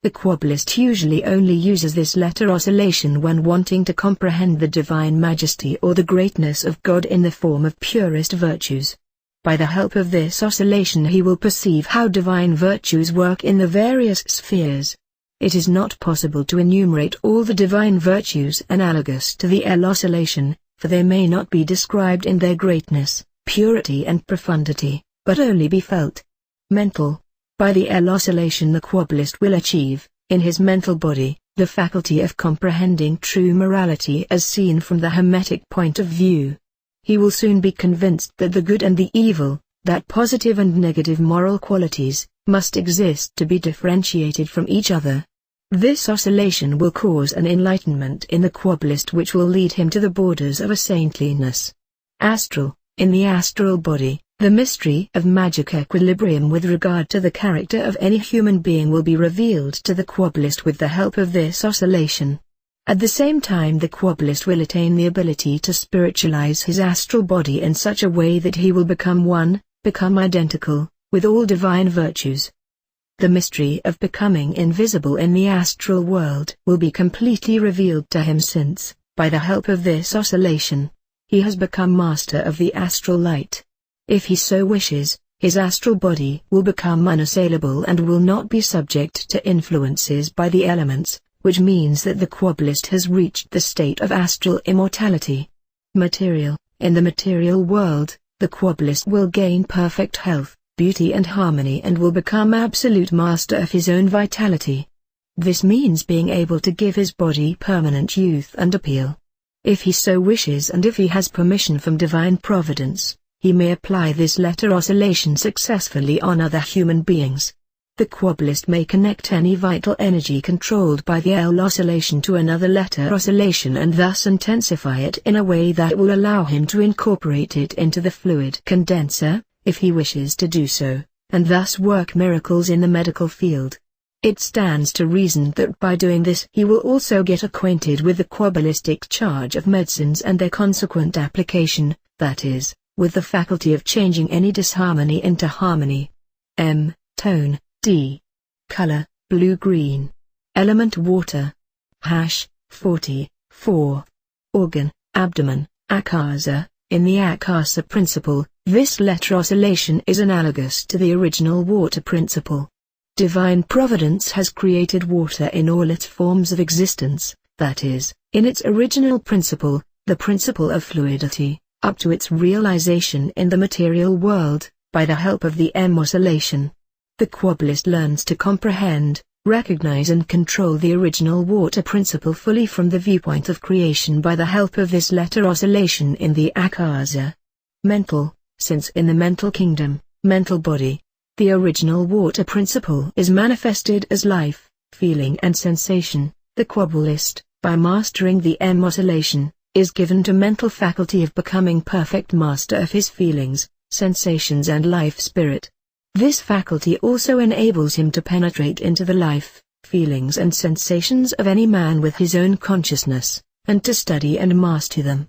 The Quabbalist usually only uses this letter oscillation when wanting to comprehend the divine majesty or the greatness of God in the form of purest virtues. By the help of this oscillation he will perceive how divine virtues work in the various spheres. It is not possible to enumerate all the divine virtues analogous to the L oscillation, for they may not be described in their greatness, purity and profundity, but only be felt. Mental. By the L oscillation the Quabbalist will achieve, in his mental body, the faculty of comprehending true morality as seen from the Hermetic point of view. He will soon be convinced that the good and the evil, that positive and negative moral qualities, must exist to be differentiated from each other. This oscillation will cause an enlightenment in the Quabbalist which will lead him to the borders of a saintliness. Astral, in the astral body, the mystery of magic equilibrium with regard to the character of any human being will be revealed to the Quabbalist with the help of this oscillation. At the same time the Quabbalist will attain the ability to spiritualize his astral body in such a way that he will become identical, with all divine virtues. The mystery of becoming invisible in the astral world will be completely revealed to him since, by the help of this oscillation, he has become master of the astral light. If he so wishes, his astral body will become unassailable and will not be subject to influences by the elements, which means that the Quabbalist has reached the state of astral immortality. Material, in the material world, the Quabbalist will gain perfect health, beauty and harmony and will become absolute master of his own vitality. This means being able to give his body permanent youth and appeal. If he so wishes and if he has permission from divine providence, he may apply this letter oscillation successfully on other human beings. The Quabbalist may connect any vital energy controlled by the L oscillation to another letter oscillation and thus intensify it in a way that will allow him to incorporate it into the fluid condenser, if he wishes to do so, and thus work miracles in the medical field. It stands to reason that by doing this he will also get acquainted with the Quabbalistic charge of medicines and their consequent application, that is, with the faculty of changing any disharmony into harmony. M. Tone. D. Color, blue-green. Element water. Hash, 44. Organ, abdomen, akasa. In the akasa principle, this letter oscillation is analogous to the original water principle. Divine providence has created water in all its forms of existence, that is, in its original principle, the principle of fluidity, up to its realization in the material world, by the help of the M oscillation. The Quabbalist learns to comprehend, recognize and control the original water principle fully from the viewpoint of creation by the help of this letter oscillation in the akasa. Mental, since in the mental kingdom, mental body, the original water principle is manifested as life, feeling and sensation, the Quabbalist, by mastering the M oscillation, is given to mental faculty of becoming perfect master of his feelings, sensations and life spirit. This faculty also enables him to penetrate into the life, feelings and sensations of any man with his own consciousness, and to study and master them.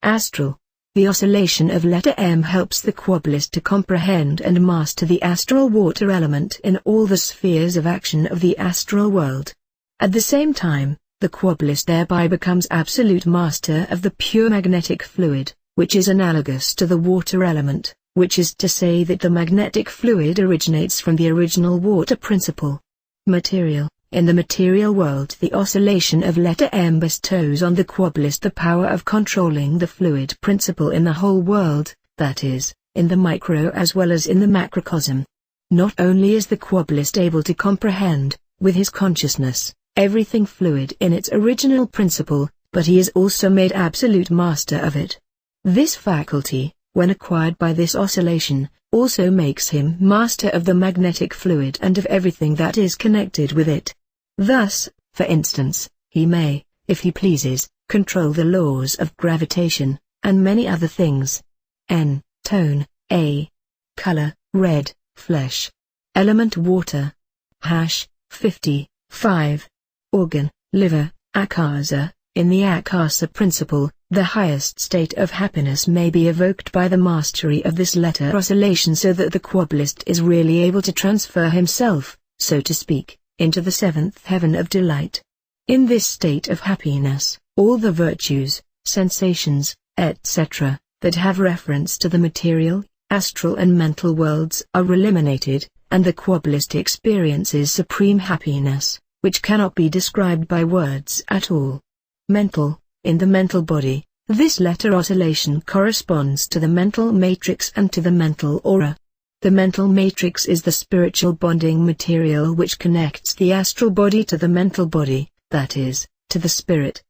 Astral. The oscillation of letter M helps the Quabbalist to comprehend and master the astral water element in all the spheres of action of the astral world. At the same time, the Quabbalist thereby becomes absolute master of the pure magnetic fluid, which is analogous to the water element, which is to say that the magnetic fluid originates from the original water principle. Material. In the material world, the oscillation of letter M bestows on the Quabbalist the power of controlling the fluid principle in the whole world, that is, in the micro as well as in the macrocosm. Not only is the Quabbalist able to comprehend, with his consciousness, everything fluid in its original principle, but he is also made absolute master of it. This faculty, when acquired by this oscillation, also makes him master of the magnetic fluid and of everything that is connected with it. Thus, for instance, he may, if he pleases, control the laws of gravitation, and many other things. N. Tone. A. Color, red, flesh. Element water. Hash, 55. Organ, liver, akasa. In the akasa principle, the highest state of happiness may be evoked by the mastery of this letter oscillation so that the Quabbalist is really able to transfer himself, so to speak, into the seventh heaven of delight. In this state of happiness, all the virtues, sensations, etc., that have reference to the material, astral and mental worlds are eliminated, and the Quabbalist experiences supreme happiness, which cannot be described by words at all. Mental. In the mental body, this letter oscillation corresponds to the mental matrix and to the mental aura. The mental matrix is the spiritual bonding material which connects the astral body to the mental body, that is, to the spirit.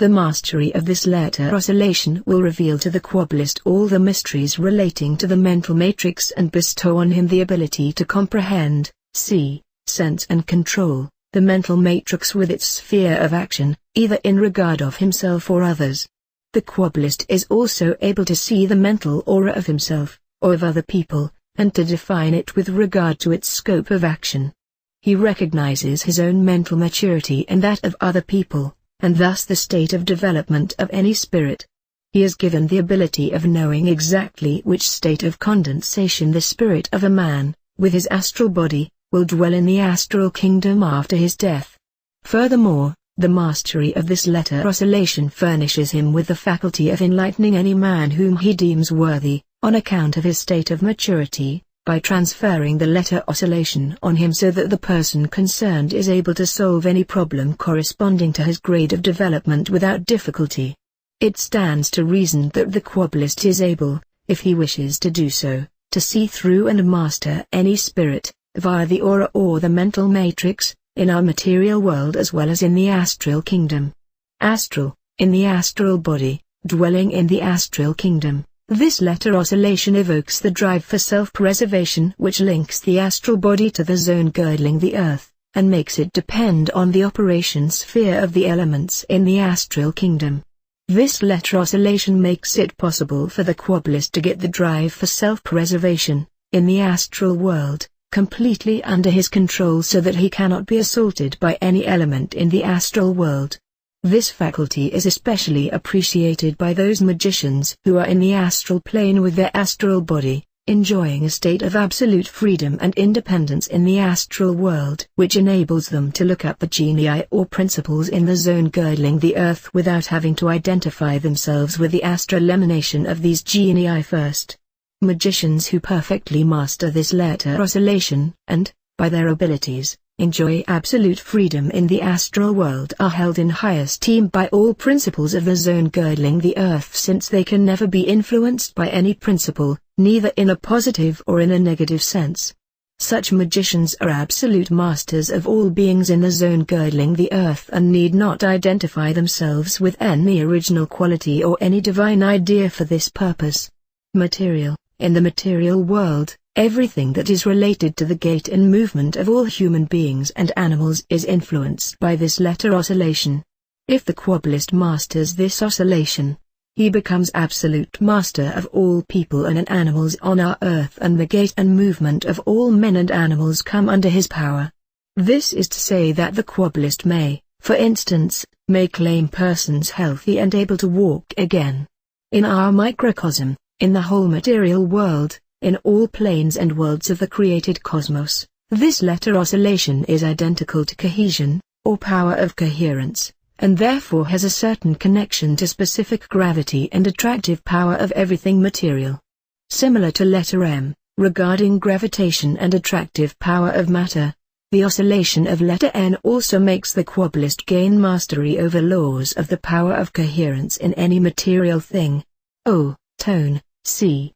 The mastery of this letter oscillation will reveal to the Quabbalist all the mysteries relating to the mental matrix and bestow on him the ability to comprehend, see, sense and control the mental matrix with its sphere of action, either in regard of himself or others. The Quabbalist is also able to see the mental aura of himself, or of other people, and to define it with regard to its scope of action. He recognizes his own mental maturity and that of other people, and thus the state of development of any spirit. He is given the ability of knowing exactly which state of condensation the spirit of a man, with his astral body, will dwell in the astral kingdom after his death. Furthermore, the mastery of this letter oscillation furnishes him with the faculty of enlightening any man whom he deems worthy, on account of his state of maturity, by transferring the letter oscillation on him so that the person concerned is able to solve any problem corresponding to his grade of development without difficulty. It stands to reason that the Quabbalist is able, if he wishes to do so, to see through and master any spirit, via the aura or the mental matrix, in our material world as well as in the astral kingdom. Astral, in the astral body, dwelling in the astral kingdom. This letter oscillation evokes the drive for self-preservation which links the astral body to the zone girdling the earth, and makes it depend on the operation sphere of the elements in the astral kingdom. This letter oscillation makes it possible for the Quabbalist to get the drive for self-preservation, in the astral world, completely under his control so that he cannot be assaulted by any element in the astral world. This faculty is especially appreciated by those magicians who are in the astral plane with their astral body, enjoying a state of absolute freedom and independence in the astral world, which enables them to look up the genii or principles in the zone girdling the earth without having to identify themselves with the astral emanation of these genii first. Magicians who perfectly master this letter oscillation, and, by their abilities, enjoy absolute freedom in the astral world are held in high esteem by all principles of the zone girdling the earth since they can never be influenced by any principle, neither in a positive or in a negative sense. Such magicians are absolute masters of all beings in the zone girdling the earth and need not identify themselves with any original quality or any divine idea for this purpose. Material, in the material world, everything that is related to the gait and movement of all human beings and animals is influenced by this letter oscillation. If the Quabbalist masters this oscillation, he becomes absolute master of all people and animals on our earth, and the gait and movement of all men and animals come under his power. This is to say that the Quabbalist may, for instance, make lame persons healthy and able to walk again. In our microcosm, in the whole material world, in all planes and worlds of the created cosmos, this letter oscillation is identical to cohesion, or power of coherence, and therefore has a certain connection to specific gravity and attractive power of everything material. Similar to letter M, regarding gravitation and attractive power of matter, the oscillation of letter N also makes the Quabbalist gain mastery over laws of the power of coherence in any material thing. O, tone, C.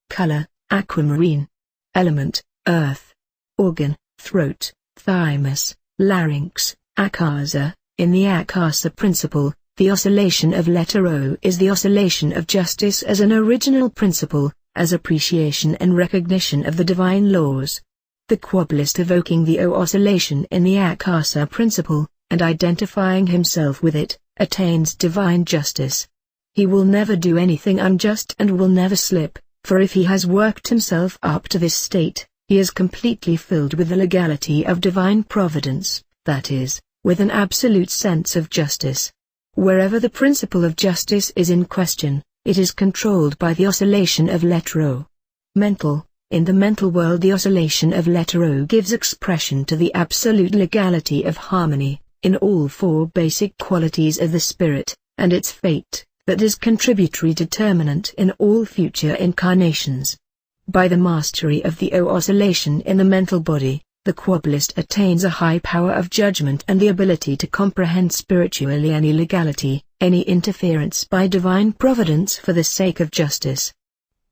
Color, aquamarine. Element, earth. Organ, throat, thymus, larynx, akasa. In the akasa principle, the oscillation of letter O is the oscillation of justice as an original principle, as appreciation and recognition of the divine laws. The Quabbalist evoking the O oscillation in the akasa principle, and identifying himself with it, attains divine justice. He will never do anything unjust and will never slip. For if he has worked himself up to this state, he is completely filled with the legality of divine providence, that is, with an absolute sense of justice. Wherever the principle of justice is in question, it is controlled by the oscillation of letter O. Mental, in the mental world the oscillation of letter O gives expression to the absolute legality of harmony, in all four basic qualities of the spirit, and its fate, that is contributory determinant in all future incarnations. By the mastery of the O oscillation in the mental body, the Quabbalist attains a high power of judgment and the ability to comprehend spiritually any legality, any interference by divine providence for the sake of justice.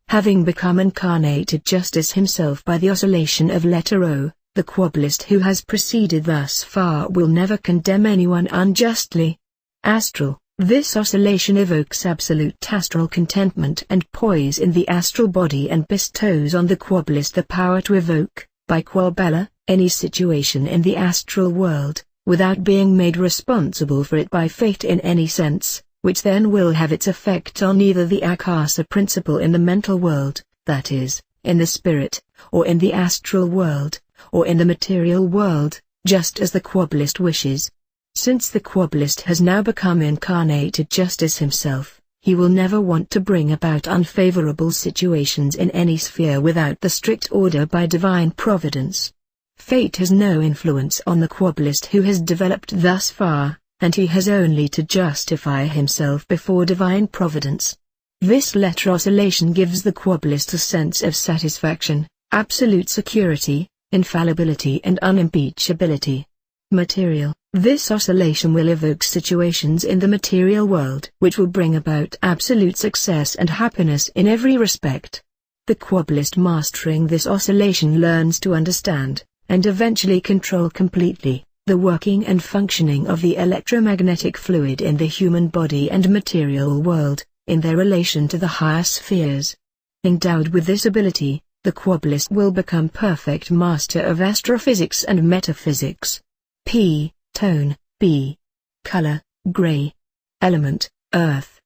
Having become incarnated justice himself by the oscillation of letter O, the Quabbalist who has proceeded thus far will never condemn anyone unjustly. Astral, This oscillation evokes absolute astral contentment and poise in the astral body and bestows on the Quabbalist the power to evoke, by QUABBALAH, any situation in the astral world, without being made responsible for it by fate in any sense, which then will have its effect on either the akasa principle in the mental world, that is, in the spirit, or in the astral world, or in the material world, just as the Quabbalist wishes. Since the Quabbalist has now become incarnated just as himself, he will never want to bring about unfavorable situations in any sphere without the strict order by divine providence. Fate has no influence on the Quabbalist who has developed thus far, and he has only to justify himself before divine providence. This letter oscillation gives the Quabbalist a sense of satisfaction, absolute security, infallibility and unimpeachability. Material. This oscillation will evoke situations in the material world which will bring about absolute success and happiness in every respect. The Quabbalist mastering this oscillation learns to understand, and eventually control completely, the working and functioning of the electromagnetic fluid in the human body and material world, in their relation to the higher spheres. Endowed with this ability, the Quabbalist will become perfect master of astrophysics and metaphysics. P. Tone, B. Color, gray. Element, earth.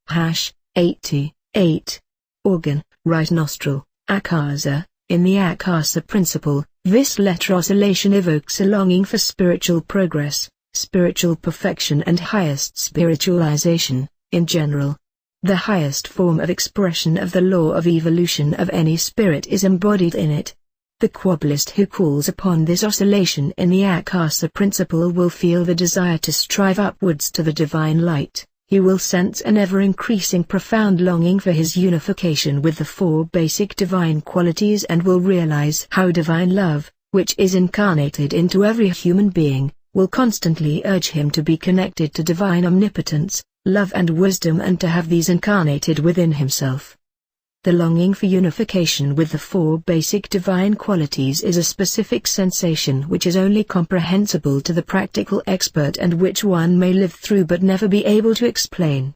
Hash, 88. Organ, right nostril, akasa. In the akasa principle, this letter oscillation evokes a longing for spiritual progress, spiritual perfection and highest spiritualization, in general. The highest form of expression of the law of evolution of any spirit is embodied in it. The Quabbalist who calls upon this oscillation in the akasa principle will feel the desire to strive upwards to the divine light. He will sense an ever-increasing profound longing for his unification with the four basic divine qualities and will realize how divine love, which is incarnated into every human being, will constantly urge him to be connected to divine omnipotence, love and wisdom and to have these incarnated within himself. The longing for unification with the four basic divine qualities is a specific sensation which is only comprehensible to the practical expert and which one may live through but never be able to explain.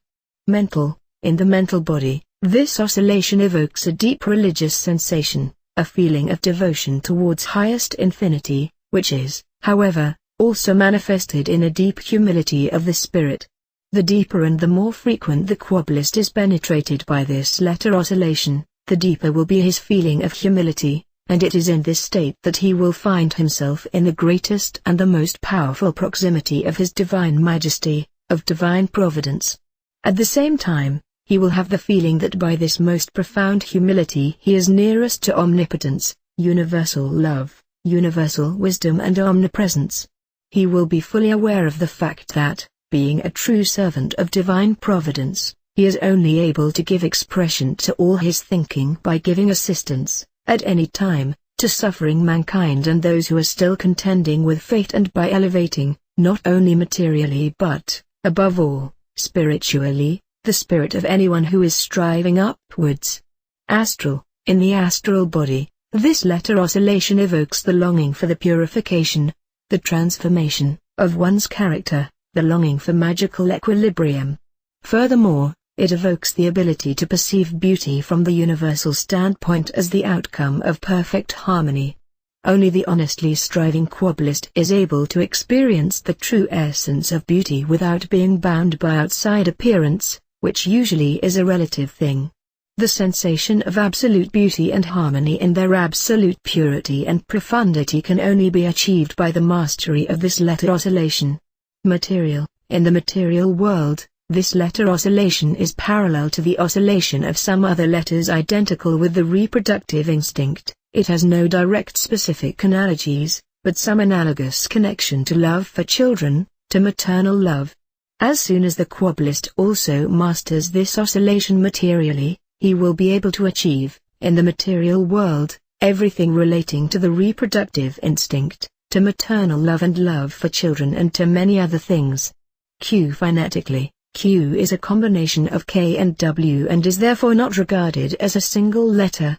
Mental. In the mental body, this oscillation evokes a deep religious sensation, a feeling of devotion towards highest infinity, which is, however, also manifested in a deep humility of the spirit. The deeper and the more frequent the Quabbalist is penetrated by this letter oscillation, the deeper will be his feeling of humility, and it is in this state that he will find himself in the greatest and the most powerful proximity of his divine majesty, of divine providence. At the same time, he will have the feeling that by this most profound humility he is nearest to omnipotence, universal love, universal wisdom and omnipresence. He will be fully aware of the fact that, being a true servant of divine providence, he is only able to give expression to all his thinking by giving assistance, at any time, to suffering mankind and those who are still contending with fate and by elevating, not only materially but, above all, spiritually, the spirit of anyone who is striving upwards. Astral. In the astral body, this letter oscillation evokes the longing for the purification, the transformation, of one's character, the longing for magical equilibrium. Furthermore, it evokes the ability to perceive beauty from the universal standpoint as the outcome of perfect harmony. Only the honestly striving Quabbalist is able to experience the true essence of beauty without being bound by outside appearance, which usually is a relative thing. The sensation of absolute beauty and harmony in their absolute purity and profundity can only be achieved by the mastery of this letter oscillation. Material. In the material world, this letter oscillation is parallel to the oscillation of some other letters identical with the reproductive instinct. It has no direct specific analogies, but some analogous connection to love for children, to maternal love. As soon as the Quabbalist also masters this oscillation materially, he will be able to achieve, in the material world, everything relating to the reproductive instinct, to maternal love and love for children and to many other things. Q. Phonetically, Q is a combination of K and W and is therefore not regarded as a single letter.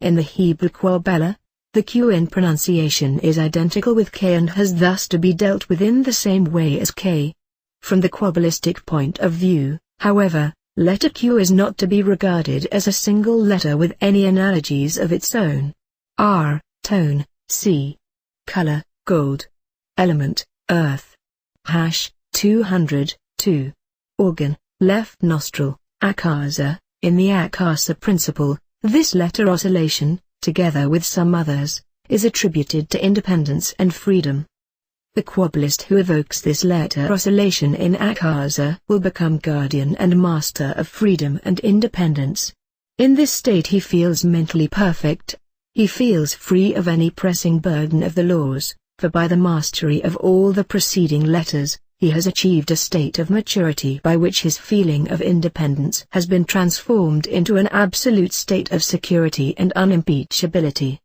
In the Hebrew QUABBALAH, the Q in pronunciation is identical with K and has thus to be dealt with in the same way as K. From the Quabbalistic point of view, however, letter Q is not to be regarded as a single letter with any analogies of its own. R, tone, C. Color, gold. Element, earth. Hash, 202. Organ, left nostril, akasa. In the akasa principle, this letter oscillation, together with some others, is attributed to independence and freedom. The Quabbalist who evokes this letter oscillation in akasa will become guardian and master of freedom and independence. In this state he feels mentally perfect. He feels free of any pressing burden of the laws, for by the mastery of all the preceding letters, he has achieved a state of maturity by which his feeling of independence has been transformed into an absolute state of security and unimpeachability.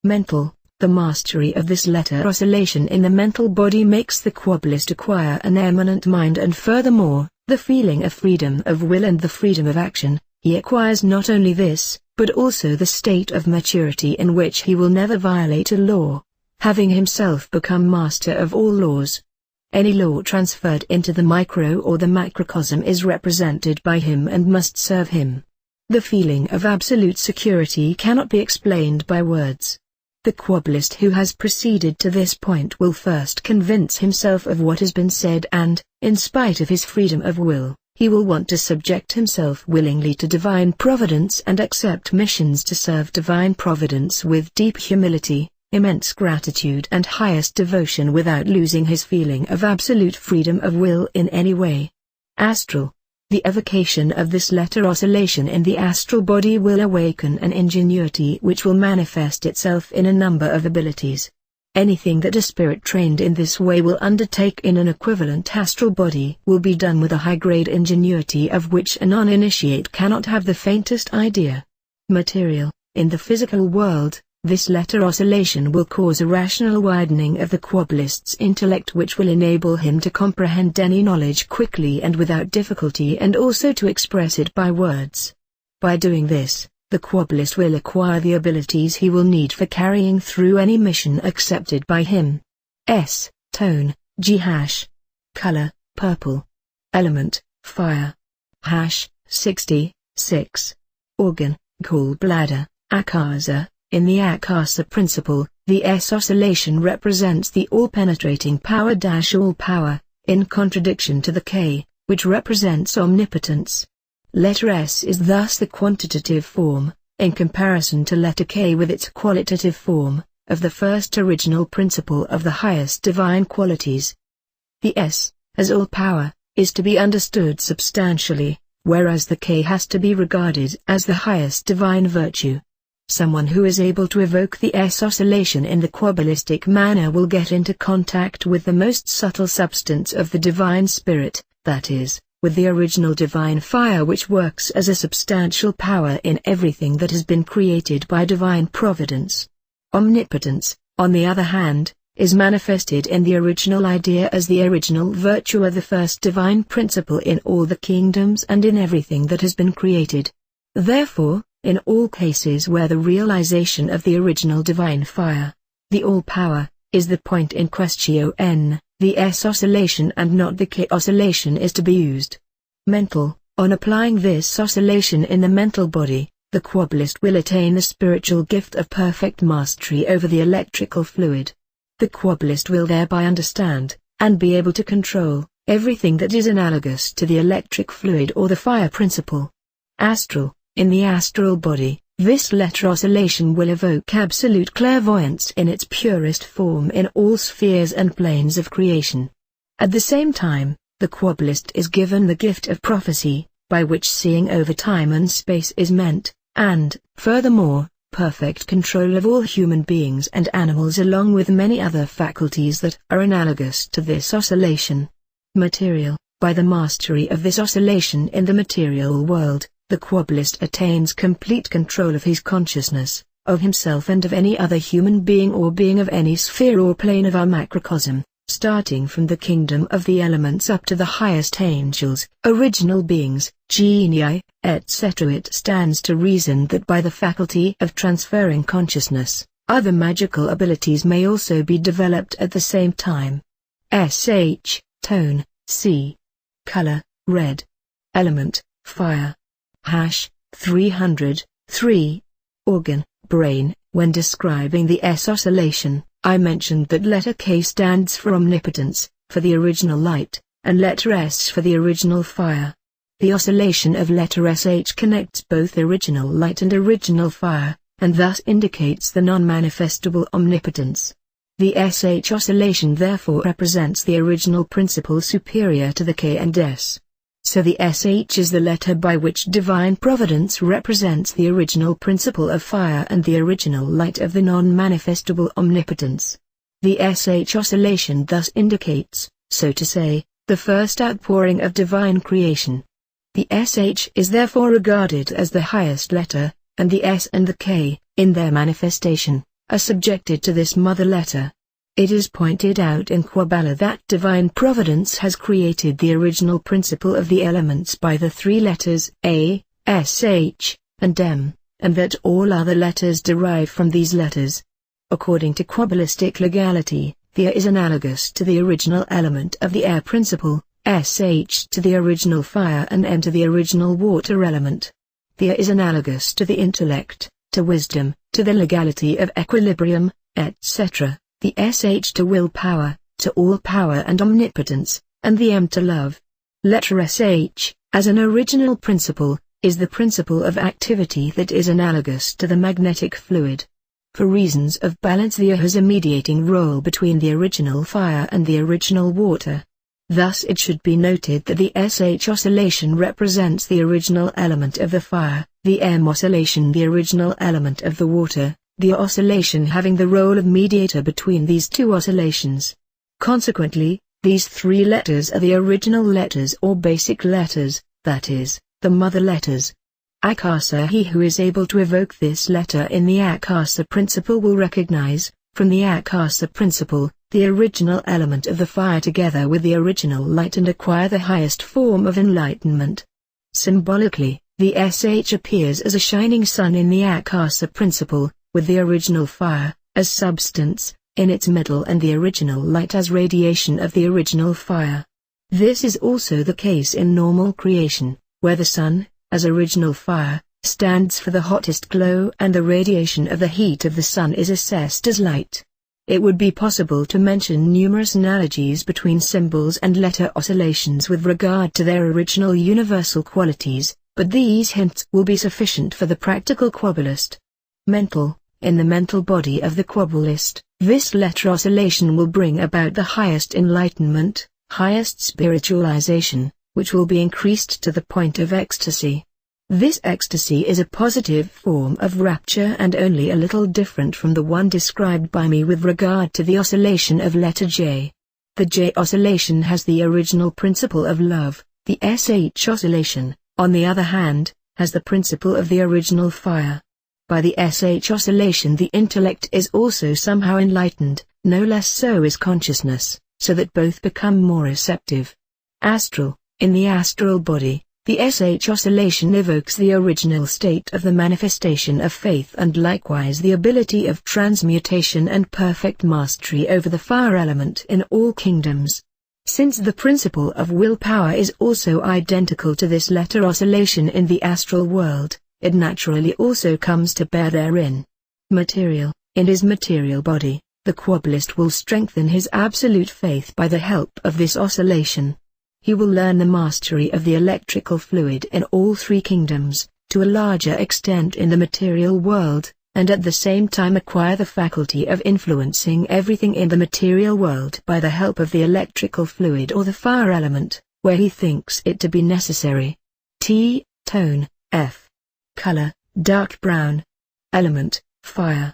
Mental. The mastery of this letter oscillation in the mental body makes the Quabbalist acquire an eminent mind, and furthermore, the feeling of freedom of will and the freedom of action. He acquires not only this, but also the state of maturity in which he will never violate a law, having himself become master of all laws. Any law transferred into the micro or the macrocosm is represented by him and must serve him. The feeling of absolute security cannot be explained by words. The Quabbalist who has proceeded to this point will first convince himself of what has been said, and, in spite of his freedom of will, he will want to subject himself willingly to divine providence and accept missions to serve divine providence with deep humility, immense gratitude and highest devotion without losing his feeling of absolute freedom of will in any way. Astral. The evocation of this letter oscillation in the astral body will awaken an ingenuity which will manifest itself in a number of abilities. Anything that a spirit trained in this way will undertake in an equivalent astral body will be done with a high-grade ingenuity of which a non-initiate cannot have the faintest idea. Material. In the physical world, this letter oscillation will cause a rational widening of the Quabbalist's intellect which will enable him to comprehend any knowledge quickly and without difficulty, and also to express it by words. By doing this, the Quabbalist will acquire the abilities he will need for carrying through any mission accepted by him. S. Tone, G hash. Color, purple. Element, fire. Hash, 66. Organ, gallbladder, akasa. In the akasa principle, the S oscillation represents the all-penetrating power - all power, in contradiction to the K, which represents omnipotence. Letter S is thus the quantitative form, in comparison to letter K with its qualitative form, of the first original principle of the highest divine qualities. The S, as all power, is to be understood substantially, whereas the K has to be regarded as the highest divine virtue. Someone who is able to evoke the S oscillation in the Quabbalistic manner will get into contact with the most subtle substance of the divine spirit, that is, with the original divine fire which works as a substantial power in everything that has been created by divine providence. Omnipotence, on the other hand, is manifested in the original idea as the original virtue of the first divine principle in all the kingdoms and in everything that has been created. Therefore, in all cases where the realization of the original divine fire, the all-power, is the point in question, the S oscillation and not the K oscillation is to be used. Mental. On applying this oscillation in the mental body, the Quabbalist will attain the spiritual gift of perfect mastery over the electrical fluid. The Quabbalist will thereby understand, and be able to control, everything that is analogous to the electric fluid or the fire principle. Astral. In the astral body, this letter oscillation will evoke absolute clairvoyance in its purest form in all spheres and planes of creation. At the same time, the Quabbalist is given the gift of prophecy, by which seeing over time and space is meant, and, furthermore, perfect control of all human beings and animals along with many other faculties that are analogous to this oscillation. Material. By the mastery of this oscillation in the material world, the Quabbalist attains complete control of his consciousness, of himself and of any other human being or being of any sphere or plane of our macrocosm, starting from the kingdom of the elements up to the highest angels, original beings, genii, etc. It stands to reason that by the faculty of transferring consciousness, other magical abilities may also be developed at the same time. Sh. Tone, C. Color, red. Element, fire. Hash, 300, 3. Organ, brain. When describing the S oscillation, I mentioned that letter K stands for omnipotence, for the original light, and letter S for the original fire. The oscillation of letter SH connects both original light and original fire, and thus indicates the non-manifestable omnipotence. The SH oscillation therefore represents the original principle superior to the K and S. So the SH is the letter by which divine providence represents the original principle of fire and the original light of the non-manifestable omnipotence. The SH oscillation thus indicates, so to say, the first outpouring of divine creation. The SH is therefore regarded as the highest letter, and the S and the K, in their manifestation, are subjected to this mother letter. It is pointed out in QUABBALAH that divine providence has created the original principle of the elements by the three letters A, SH, and M, and that all other letters derive from these letters. According to Quabbalistic legality, the A is analogous to the original element of the air principle, SH to the original fire and M to the original water element. The A is analogous to the intellect, to wisdom, to the legality of equilibrium, etc., the SH to willpower, to all power and omnipotence, and the M to love. Letter SH, as an original principle, is the principle of activity that is analogous to the magnetic fluid. For reasons of balance, the A has a mediating role between the original fire and the original water. Thus it should be noted that the SH oscillation represents the original element of the fire, the M oscillation the original element of the water, the oscillation having the role of mediator between these two oscillations. Consequently, these three letters are the original letters or basic letters, that is, the mother letters. Akasa. He who is able to evoke this letter in the Akasa principle will recognize, from the Akasa principle, the original element of the fire together with the original light and acquire the highest form of enlightenment. Symbolically, the SH appears as a shining sun in the Akasa principle, with the original fire, as substance, in its middle and the original light as radiation of the original fire. This is also the case in normal creation, where the sun, as original fire, stands for the hottest glow and the radiation of the heat of the sun is assessed as light. It would be possible to mention numerous analogies between symbols and letter oscillations with regard to their original universal qualities, but these hints will be sufficient for the practical Quabbalist. Mental. In the mental body of the Quabbalist, this letter oscillation will bring about the highest enlightenment, highest spiritualization, which will be increased to the point of ecstasy. This ecstasy is a positive form of rapture and only a little different from the one described by me with regard to the oscillation of letter J. The J oscillation has the original principle of love, the SH oscillation, on the other hand, has the principle of the original fire. By the SH oscillation the intellect is also somehow enlightened, no less so is consciousness, so that both become more receptive. Astral. In the astral body, the SH oscillation evokes the original state of the manifestation of faith and likewise the ability of transmutation and perfect mastery over the fire element in all kingdoms. Since the principle of willpower is also identical to this letter oscillation in the astral world, it naturally also comes to bear therein. Material. In his material body, the Quabbalist will strengthen his absolute faith by the help of this oscillation. He will learn the mastery of the electrical fluid in all three kingdoms, to a larger extent in the material world, and at the same time acquire the faculty of influencing everything in the material world by the help of the electrical fluid or the fire element, where he thinks it to be necessary. Tone, F. Color, dark brown. Element, fire.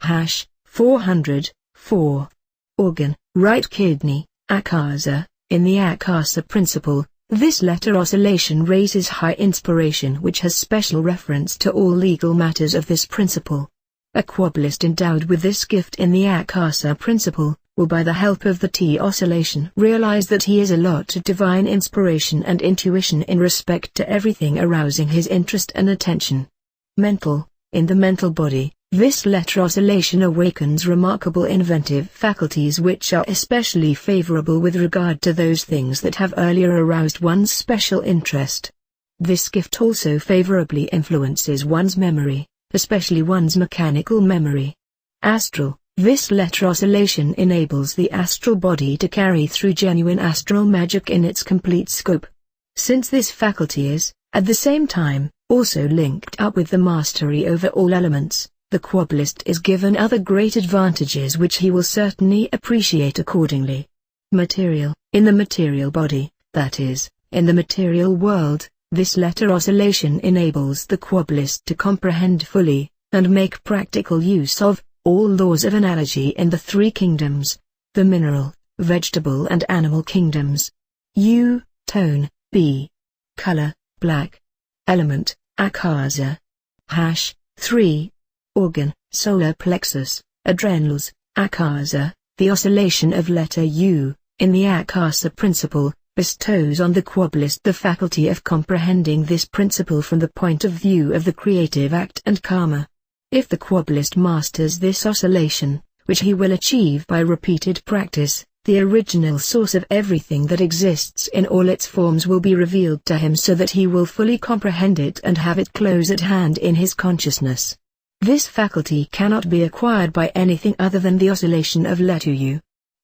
Hash, 400, 4. Organ, right kidney, Akasa. In the Akasa principle, this letter oscillation raises high inspiration which has special reference to all legal matters of this principle. A Quabbalist endowed with this gift in the Akasa principle, will by the help of the T oscillation realize that he is allotted divine inspiration and intuition in respect to everything arousing his interest and attention. Mental. In the mental body, This letter oscillation awakens remarkable inventive faculties which are especially favorable with regard to those things that have earlier aroused one's special interest. This gift also favorably influences one's memory, especially one's mechanical memory. Astral. This letter oscillation enables the astral body to carry through genuine astral magic in its complete scope. Since this faculty is, at the same time, also linked up with the mastery over all elements, the Quabbalist is given other great advantages which he will certainly appreciate accordingly. Material. In the material body, that is, in the material world, this letter oscillation enables the Quabbalist to comprehend fully, and make practical use of, all laws of analogy in the three kingdoms, the mineral, vegetable and animal kingdoms. U, tone, B. Color, black. Element, akasa. Hash, 3. Organ, solar plexus, adrenals, akasa. The oscillation of letter U, in the akasa principle, bestows on the Quabbalist the faculty of comprehending this principle from the point of view of the creative act and karma. If the Quabbalist masters this oscillation, which he will achieve by repeated practice, the original source of everything that exists in all its forms will be revealed to him so that he will fully comprehend it and have it close at hand in his consciousness. This faculty cannot be acquired by anything other than the oscillation of letter U.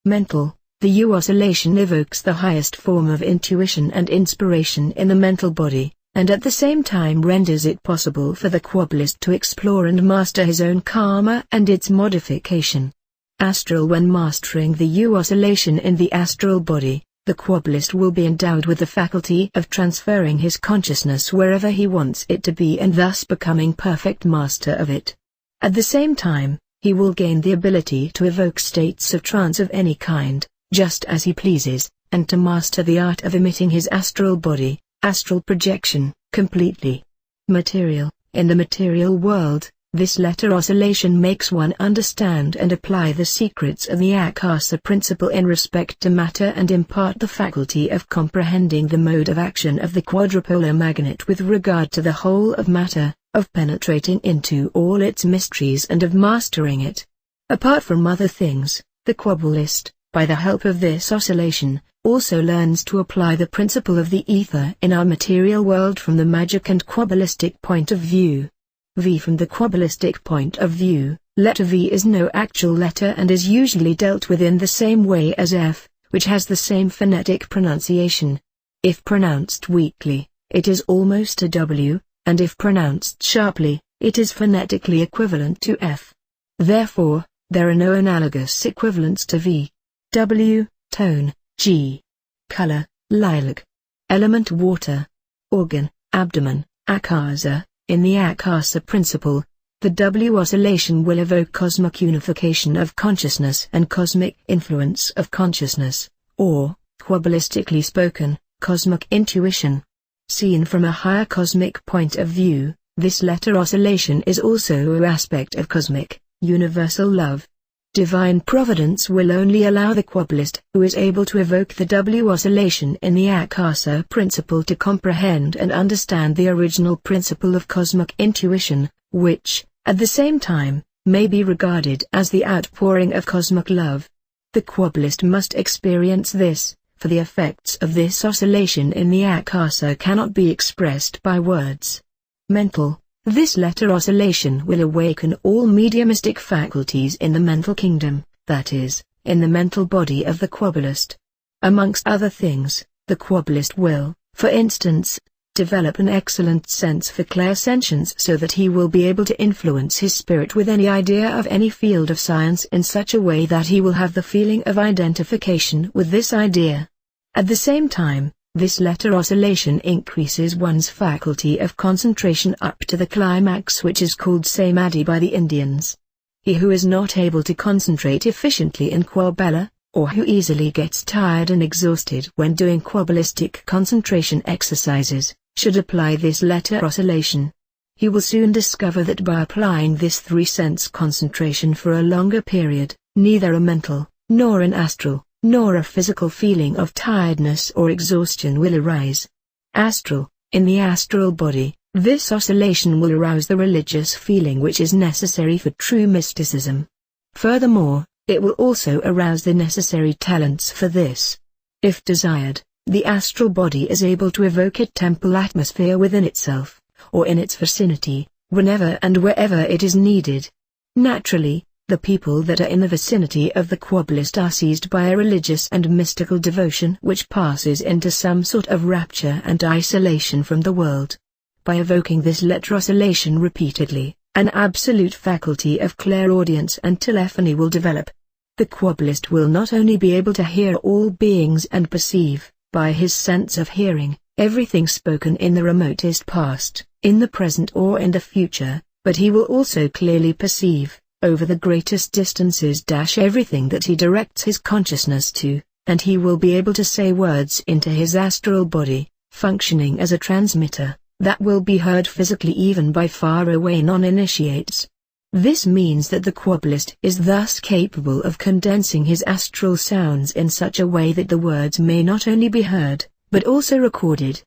Mental. The U oscillation evokes the highest form of intuition and inspiration in the mental body, and at the same time renders it possible for the Quabbalist to explore and master his own karma and its modification. Astral. When mastering the U oscillation in the astral body, the Quabbalist will be endowed with the faculty of transferring his consciousness wherever he wants it to be and thus becoming perfect master of it. At the same time, he will gain the ability to evoke states of trance of any kind, just as he pleases, and to master the art of emitting his astral body, astral projection, completely. Material. In the material world, this letter oscillation makes one understand and apply the secrets of the akasa principle in respect to matter and impart the faculty of comprehending the mode of action of the quadrupolar magnet with regard to the whole of matter, of penetrating into all its mysteries and of mastering it. Apart from other things, the Quabbalist, by the help of this oscillation, also learns to apply the principle of the ether in our material world from the magic and Quabbalistic point of view. V. From the Quabbalistic point of view, letter V is no actual letter and is usually dealt with in the same way as F, which has the same phonetic pronunciation. If pronounced weakly, it is almost a W, and if pronounced sharply, it is phonetically equivalent to F. Therefore, there are no analogous equivalents to V. W, tone, G. Color, lilac. Element water. Organ, abdomen, akasa. In the akasa principle, the W oscillation will evoke cosmic unification of consciousness and cosmic influence of consciousness, or, Quabbalistically spoken, cosmic intuition. Seen from a higher cosmic point of view, this letter oscillation is also an aspect of cosmic, universal love. Divine providence will only allow the Quabbalist who is able to evoke the W oscillation in the akasa principle to comprehend and understand the original principle of cosmic intuition, which, at the same time, may be regarded as the outpouring of cosmic love. The Quabbalist must experience this, for the effects of this oscillation in the akasa cannot be expressed by words. Mental. This letter oscillation will awaken all mediumistic faculties in the mental kingdom, that is, in the mental body of the Quabbalist. Amongst other things, the Quabbalist will, for instance, develop an excellent sense for clairsentience so that he will be able to influence his spirit with any idea of any field of science in such a way that he will have the feeling of identification with this idea. At the same time, this letter oscillation increases one's faculty of concentration up to the climax which is called samadhi by the Indians. He who is not able to concentrate efficiently in QUABBALAH, or who easily gets tired and exhausted when doing Quabbalistic concentration exercises, should apply this letter oscillation. He will soon discover that by applying this three-sense concentration for a longer period, neither a mental, nor an astral, nor a physical feeling of tiredness or exhaustion will arise. Astral. In the astral body, This oscillation will arouse the religious feeling which is necessary for true mysticism. Furthermore, it will also arouse the necessary talents for this. If desired, the astral body is able to evoke a temple atmosphere within itself, or in its vicinity, whenever and wherever it is needed. Naturally, the people that are in the vicinity of the Quabbalist are seized by a religious and mystical devotion which passes into some sort of rapture and isolation from the world. By evoking this letter oscillation repeatedly, an absolute faculty of clairaudience and telephony will develop. The Quabbalist will not only be able to hear all beings and perceive, by his sense of hearing, everything spoken in the remotest past, in the present or in the future, but he will also clearly perceive, over the greatest distances, everything that he directs his consciousness to, and he will be able to say words into his astral body, functioning as a transmitter, that will be heard physically even by far-away non-initiates. This means that the Quabbalist is thus capable of condensing his astral sounds in such a way that the words may not only be heard, but also recorded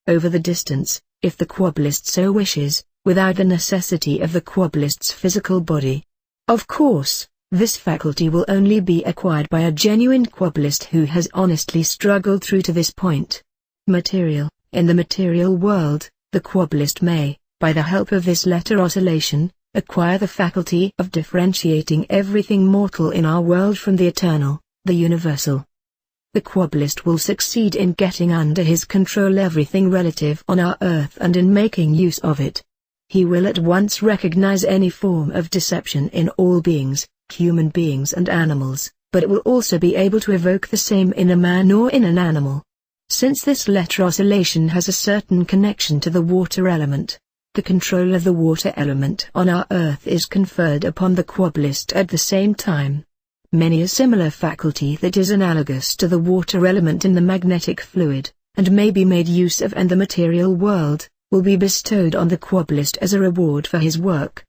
over the distance, if the Quabbalist so wishes, without the necessity of the Quabbalist's physical body. Of course, this faculty will only be acquired by a genuine Quabbalist who has honestly struggled through to this point. In the material world, the Quabbalist may, by the help of this letter oscillation, acquire the faculty of differentiating everything mortal in our world from the eternal, the universal. The Quabbalist will succeed in getting under his control everything relative on our earth and in making use of it. He will at once recognize any form of deception in all beings, human beings and animals, but it will also be able to evoke the same in a man or in an animal. Since this letter oscillation has a certain connection to the water element, the control of the water element on our earth is conferred upon the Quabbalist at the same time. Many a similar faculty that is analogous to the water element in the magnetic fluid, and may be made use of in the material world, will be bestowed on the Quabbalist as a reward for his work.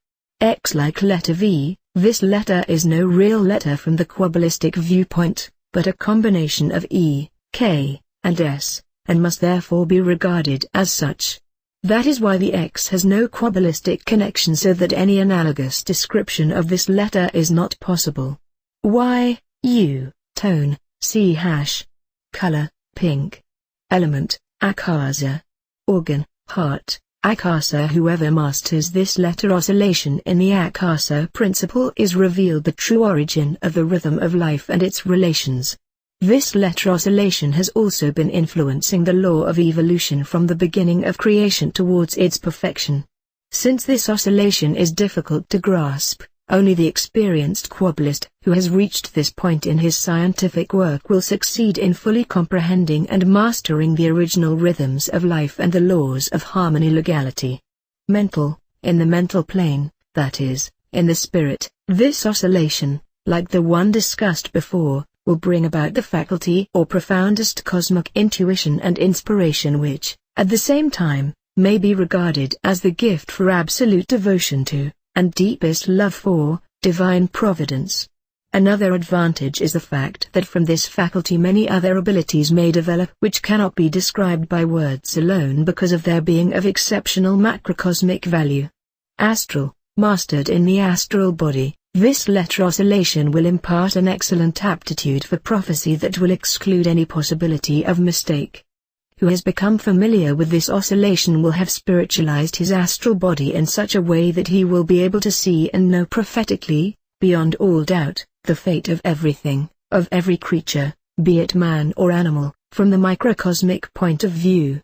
Like letter V, this letter is no real letter from the Quabbalistic viewpoint, but a combination of E, K, and S, and must therefore be regarded as such. That is why the X has no Quabbalistic connection, so that any analogous description of this letter is not possible. Y, U, tone, C hash. Color, pink. Element, akasa. Organ, heart, akasa. Whoever masters this letter oscillation in the akasa principle is revealed the true origin of the rhythm of life and its relations. This letter oscillation has also been influencing the law of evolution from the beginning of creation towards its perfection. Since this oscillation is difficult to grasp, only the experienced Quabbalist who has reached this point in his scientific work will succeed in fully comprehending and mastering the original rhythms of life and the laws of harmony legality. In the mental plane, that is, in the spirit, this oscillation, like the one discussed before, will bring about the faculty or profoundest cosmic intuition and inspiration which, at the same time, may be regarded as the gift for absolute devotion to, and deepest love for, divine providence. Another advantage is the fact that from this faculty many other abilities may develop which cannot be described by words alone because of their being of exceptional macrocosmic value. Astral, mastered in the astral body. This letter oscillation will impart an excellent aptitude for prophecy that will exclude any possibility of mistake. Who has become familiar with this oscillation will have spiritualized his astral body in such a way that he will be able to see and know prophetically, beyond all doubt, the fate of everything, of every creature, be it man or animal, from the microcosmic point of view.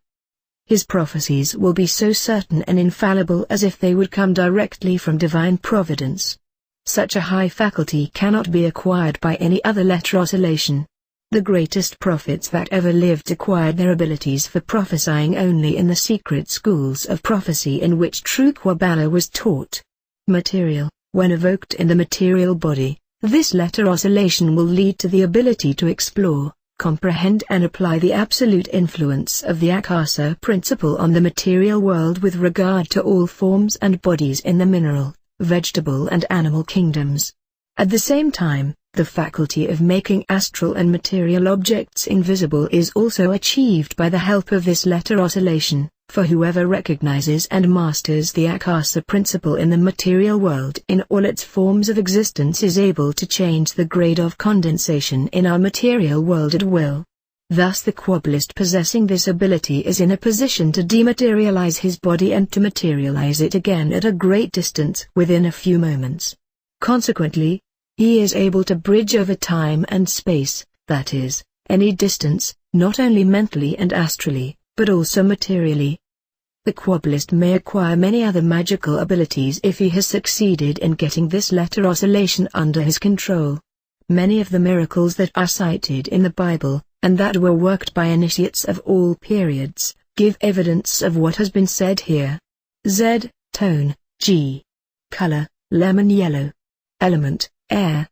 His prophecies will be so certain and infallible as if they would come directly from divine providence. Such a high faculty cannot be acquired by any other letter oscillation. The greatest prophets that ever lived acquired their abilities for prophesying only in the secret schools of prophecy in which true Kabbalah was taught. When evoked in the material body, this letter oscillation will lead to the ability to explore, comprehend and apply the absolute influence of the akasa principle on the material world with regard to all forms and bodies in the mineral, vegetable and animal kingdoms. At the same time, the faculty of making astral and material objects invisible is also achieved by the help of this letter oscillation. For whoever recognizes and masters the Akasa principle in the material world in all its forms of existence is able to change the grade of condensation in our material world at will. Thus the Quabbalist possessing this ability is in a position to dematerialize his body and to materialize it again at a great distance within a few moments. Consequently, he is able to bridge over time and space, that is, any distance, not only mentally and astrally, but also materially. The Quabbalist may acquire many other magical abilities if he has succeeded in getting this letter oscillation under his control. Many of the miracles that are cited in the Bible, and that were worked by initiates of all periods, give evidence of what has been said here. Z, tone, G. Color, lemon yellow. Element, air.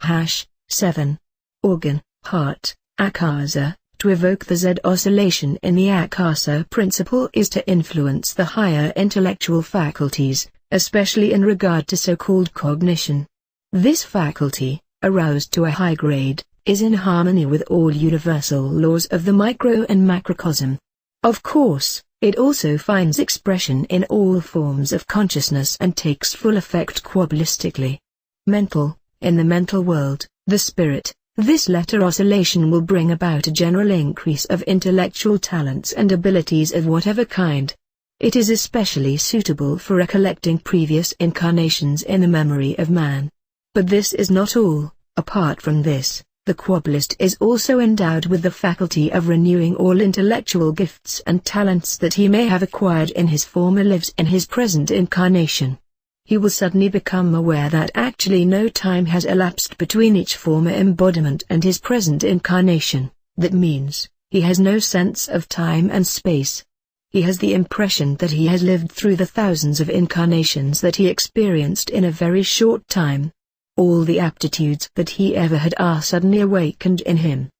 Hash, 7. Organ, heart, Akasa. To evoke the Z oscillation in the Akasa principle is to influence the higher intellectual faculties, especially in regard to so-called cognition. This faculty, aroused to a high grade, is in harmony with all universal laws of the micro and macrocosm. Of course, it also finds expression in all forms of consciousness and takes full effect quabbalistically. Mental, in the mental world, the spirit. This letter oscillation will bring about a general increase of intellectual talents and abilities of whatever kind. It is especially suitable for recollecting previous incarnations in the memory of man. But this is not all. Apart from this, the Quabbalist is also endowed with the faculty of renewing all intellectual gifts and talents that he may have acquired in his former lives in his present incarnation. He will suddenly become aware that actually no time has elapsed between each former embodiment and his present incarnation. That means, he has no sense of time and space. He has the impression that he has lived through the thousands of incarnations that he experienced in a very short time. All the aptitudes that he ever had are suddenly awakened in him.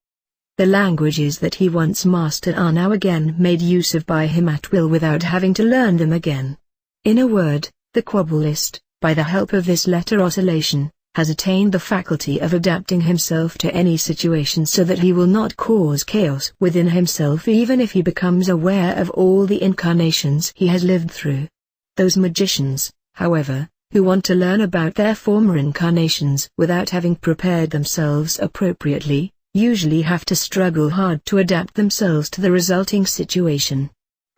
The languages that he once mastered are now again made use of by him at will without having to learn them again. In a word, the Quabbalist, by the help of this letter oscillation, has attained the faculty of adapting himself to any situation so that he will not cause chaos within himself even if he becomes aware of all the incarnations he has lived through. Those magicians, however, who want to learn about their former incarnations without having prepared themselves appropriately, usually have to struggle hard to adapt themselves to the resulting situation.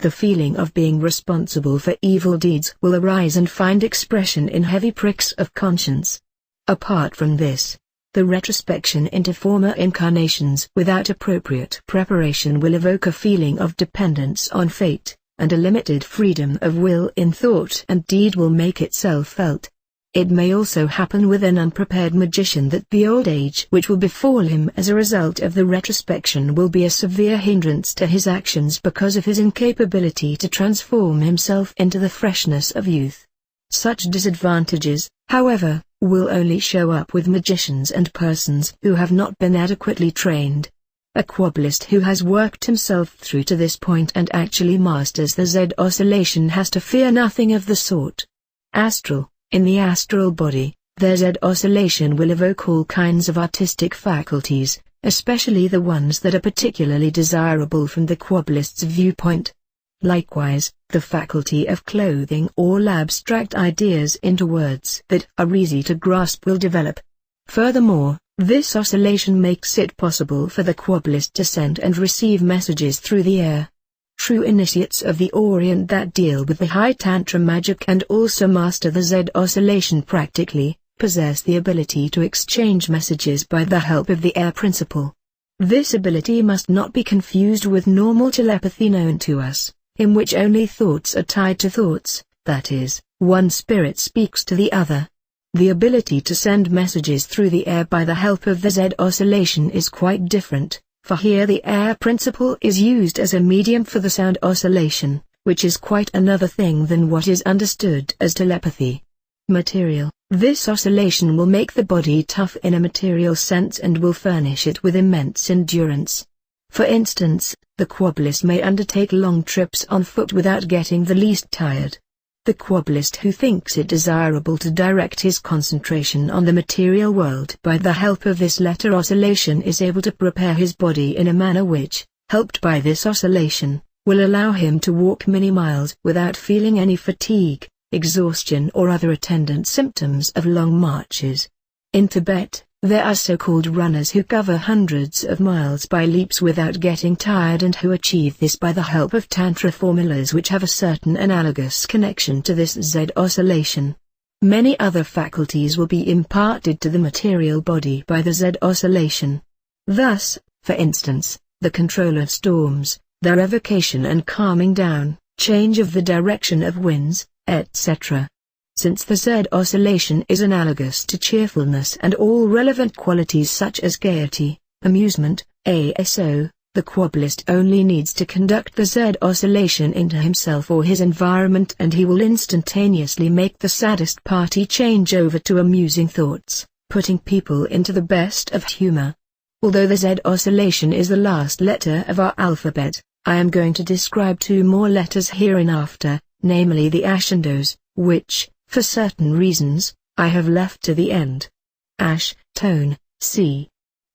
The feeling of being responsible for evil deeds will arise and find expression in heavy pricks of conscience. Apart from this, the retrospection into former incarnations without appropriate preparation will evoke a feeling of dependence on fate, and a limited freedom of will in thought and deed will make itself felt. It may also happen with an unprepared magician that the old age which will befall him as a result of the retrospection will be a severe hindrance to his actions because of his incapability to transform himself into the freshness of youth. Such disadvantages, however, will only show up with magicians and persons who have not been adequately trained. A Quabbalist who has worked himself through to this point and actually masters the Z oscillation has to fear nothing of the sort. Astral. In the astral body, the Z oscillation will evoke all kinds of artistic faculties, especially the ones that are particularly desirable from the Quabbalist's viewpoint. Likewise, the faculty of clothing all abstract ideas into words that are easy to grasp will develop. Furthermore, this oscillation makes it possible for the Quabbalist to send and receive messages through the air. True initiates of the Orient that deal with the high Tantra magic and also master the Z oscillation practically, possess the ability to exchange messages by the help of the air principle. This ability must not be confused with normal telepathy known to us, in which only thoughts are tied to thoughts, that is, one spirit speaks to the other. The ability to send messages through the air by the help of the Z oscillation is quite different. For here the air principle is used as a medium for the sound oscillation, which is quite another thing than what is understood as telepathy. Material. This oscillation will make the body tough in a material sense and will furnish it with immense endurance. For instance, the Quabbalist may undertake long trips on foot without getting the least tired. The Quabbalist who thinks it desirable to direct his concentration on the material world by the help of this letter oscillation is able to prepare his body in a manner which, helped by this oscillation, will allow him to walk many miles without feeling any fatigue, exhaustion or other attendant symptoms of long marches. In Tibet, there are so-called runners who cover hundreds of miles by leaps without getting tired and who achieve this by the help of tantra formulas which have a certain analogous connection to this Z oscillation. Many other faculties will be imparted to the material body by the Z oscillation. Thus, for instance, the control of storms, their evocation and calming down, change of the direction of winds, etc. Since the Z oscillation is analogous to cheerfulness and all relevant qualities such as gaiety, amusement, ASO, the Quabbalist only needs to conduct the Z oscillation into himself or his environment and he will instantaneously make the saddest party change over to amusing thoughts, putting people into the best of humor. Although the Z oscillation is the last letter of our alphabet, I am going to describe two more letters hereinafter, namely the Ash and Os, which, for certain reasons, I have left to the end. Ash, tone, C.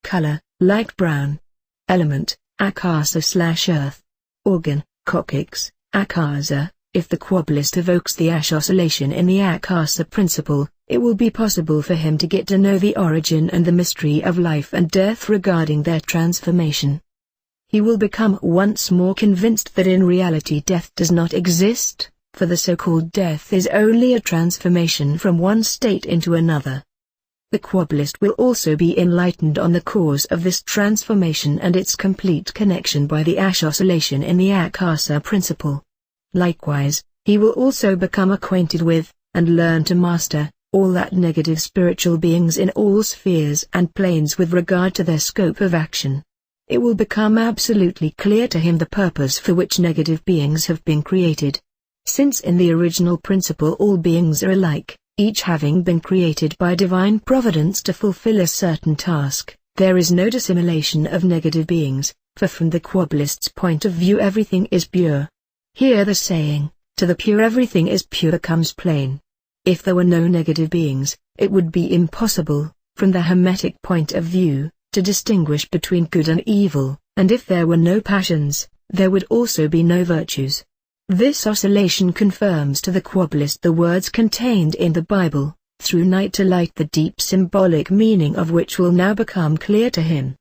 Color, light brown. Element, Akasa/earth. Organ, coccyx, Akasa. If the Quabbalist evokes the Ash oscillation in the Akasa principle, it will be possible for him to get to know the origin and the mystery of life and death regarding their transformation. He will become once more convinced that in reality death does not exist, for the so-called death is only a transformation from one state into another. The Quabbalist will also be enlightened on the cause of this transformation and its complete connection by the Ash oscillation in the Akasa principle. Likewise, he will also become acquainted with, and learn to master, all that negative spiritual beings in all spheres and planes with regard to their scope of action. It will become absolutely clear to him the purpose for which negative beings have been created. Since in the original principle all beings are alike, each having been created by divine providence to fulfill a certain task, there is no dissimulation of negative beings, for from the Quabbalist's point of view everything is pure. Here the saying, to the pure everything is pure becomes plain. If there were no negative beings, it would be impossible, from the Hermetic point of view, to distinguish between good and evil, and if there were no passions, there would also be no virtues. This oscillation confirms to the Quabbalist the words contained in the Bible, through night to light, the deep symbolic meaning of which will now become clear to him.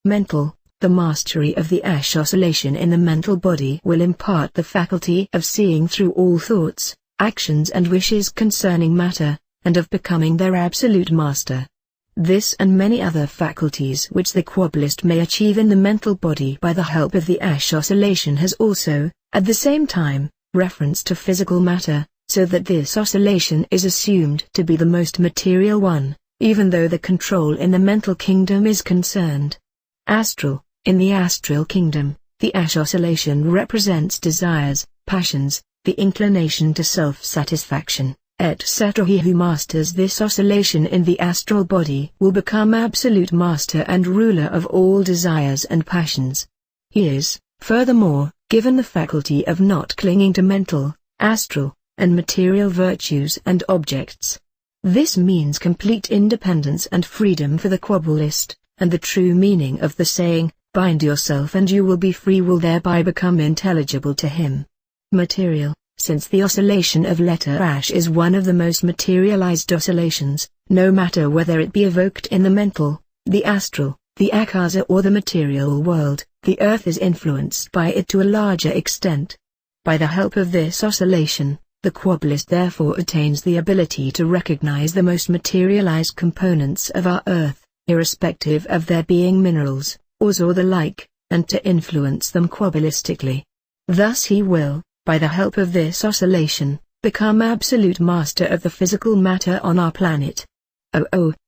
Mental, the mastery of the Ash oscillation in the mental body will impart the faculty of seeing through all thoughts, actions and wishes concerning matter, and of becoming their absolute master. This and many other faculties which the Quabbalist may achieve in the mental body by the help of the Ash oscillation has also, at the same time, reference to physical matter, so that this oscillation is assumed to be the most material one, even though the control in the mental kingdom is concerned. Astral, in the astral kingdom, the Ash oscillation represents desires, passions, the inclination to self-satisfaction, etc. He who masters this oscillation in the astral body will become absolute master and ruler of all desires and passions. He is, furthermore, given the faculty of not clinging to mental, astral, and material virtues and objects. This means complete independence and freedom for the Quabbalist, and the true meaning of the saying, "Bind yourself and you will be free," will thereby become intelligible to him. Material. Since the oscillation of letter Ash is one of the most materialized oscillations, no matter whether it be evoked in the mental, the astral, the Akasa or the material world, the earth is influenced by it to a larger extent. By the help of this oscillation, the Quabbalist therefore attains the ability to recognize the most materialized components of our earth, irrespective of their being minerals, ores or the like, and to influence them Quabbalistically. Thus he will, by the help of this oscillation, become absolute master of the physical matter on our planet.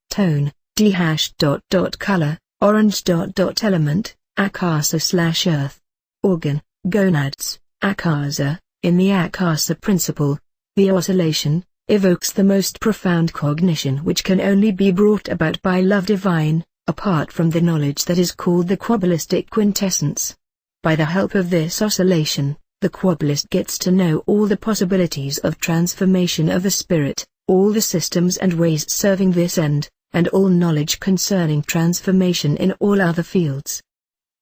Tone, D-color, orange ... element, Akasa/earth. Organ, gonads, Akasa. In the Akasa principle, the oscillation evokes the most profound cognition which can only be brought about by love divine, apart from the knowledge that is called the Quabbalistic quintessence. By the help of this oscillation, the Quabbalist gets to know all the possibilities of transformation of the spirit, all the systems and ways serving this end, and all knowledge concerning transformation in all other fields.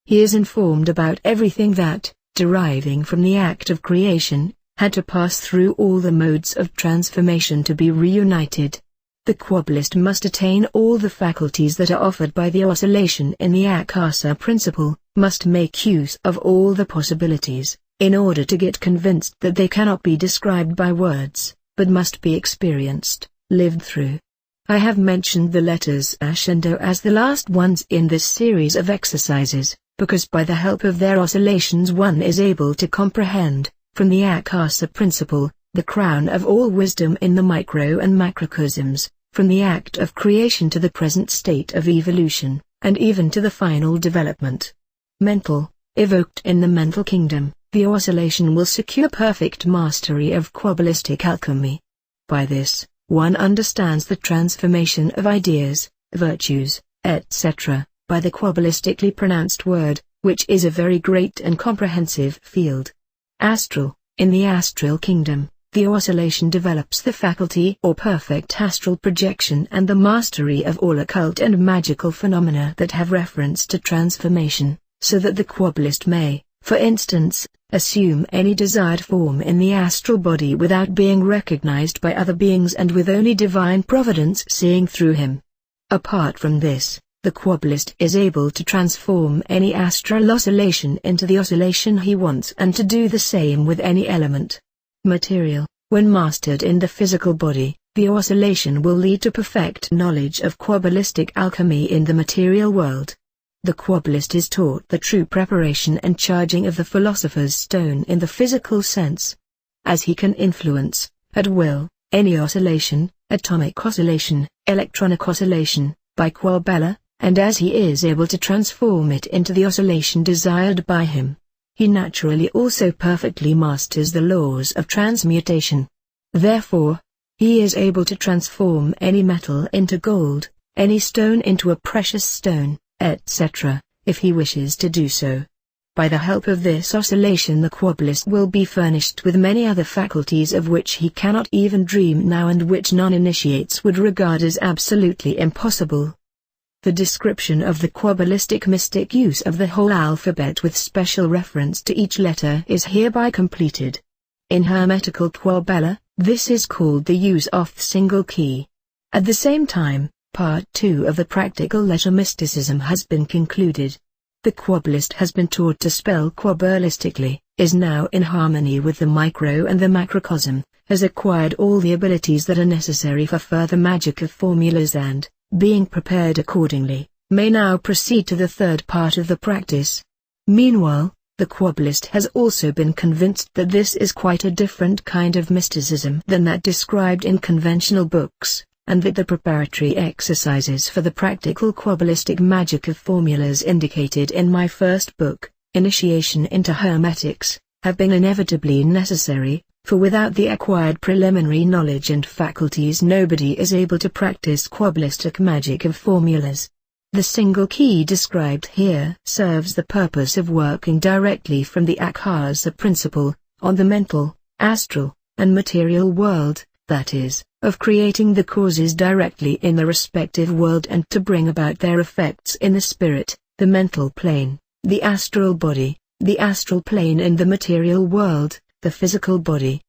He is informed about everything that, deriving from the act of creation, had to pass through all the modes of transformation to be reunited. The Quabbalist must attain all the faculties that are offered by the oscillation in the Akasa principle, must make use of all the possibilities, in order to get convinced that they cannot be described by words, but must be experienced, lived through. I have mentioned the letters Ash and O as the last ones in this series of exercises, because by the help of their oscillations one is able to comprehend, from the Akasa principle, the crown of all wisdom in the micro and macrocosms, from the act of creation to the present state of evolution, and even to the final development. Mental, evoked in the mental kingdom, the oscillation will secure perfect mastery of Quabbalistic alchemy. By this, one understands the transformation of ideas, virtues, etc., by the Quabbalistically pronounced word, which is a very great and comprehensive field. Astral, in the astral kingdom, the oscillation develops the faculty or perfect astral projection and the mastery of all occult and magical phenomena that have reference to transformation, so that the Quabbalist may, for instance, assume any desired form in the astral body without being recognized by other beings and with only divine providence seeing through him. Apart from this, the Quabbalist is able to transform any astral oscillation into the oscillation he wants and to do the same with any element. Material, when mastered in the physical body, the oscillation will lead to perfect knowledge of Quabbalistic alchemy in the material world. The Quabbalist is taught the true preparation and charging of the philosopher's stone in the physical sense. As he can influence, at will, any oscillation, atomic oscillation, electronic oscillation, by QUABBALAH, and as he is able to transform it into the oscillation desired by him, he naturally also perfectly masters the laws of transmutation. Therefore, he is able to transform any metal into gold, any stone into a precious stone, etc., if he wishes to do so. By the help of this oscillation the Quabbalist will be furnished with many other faculties of which he cannot even dream now and which non-initiates would regard as absolutely impossible. The description of the Quabbalistic mystic use of the whole alphabet with special reference to each letter is hereby completed. In Hermetical QUABBALAH, this is called the use of the single key. At the same time, Part 2 of the practical letter mysticism has been concluded. The Quabbalist has been taught to spell Quabbalistically, is now in harmony with the micro and the macrocosm, has acquired all the abilities that are necessary for further magic of formulas and, being prepared accordingly, may now proceed to the third part of the practice. Meanwhile, the Quabbalist has also been convinced that this is quite a different kind of mysticism than that described in conventional books, and that the preparatory exercises for the practical Quabbalistic magic of formulas indicated in my first book, Initiation into Hermetics, have been inevitably necessary, for without the acquired preliminary knowledge and faculties nobody is able to practice Quabbalistic magic of formulas. The single key described here serves the purpose of working directly from the Akasa principle, on the mental, astral, and material world, that is, of creating the causes directly in the respective world and to bring about their effects in the spirit, the mental plane, the astral body, the astral plane in the material world, the physical body.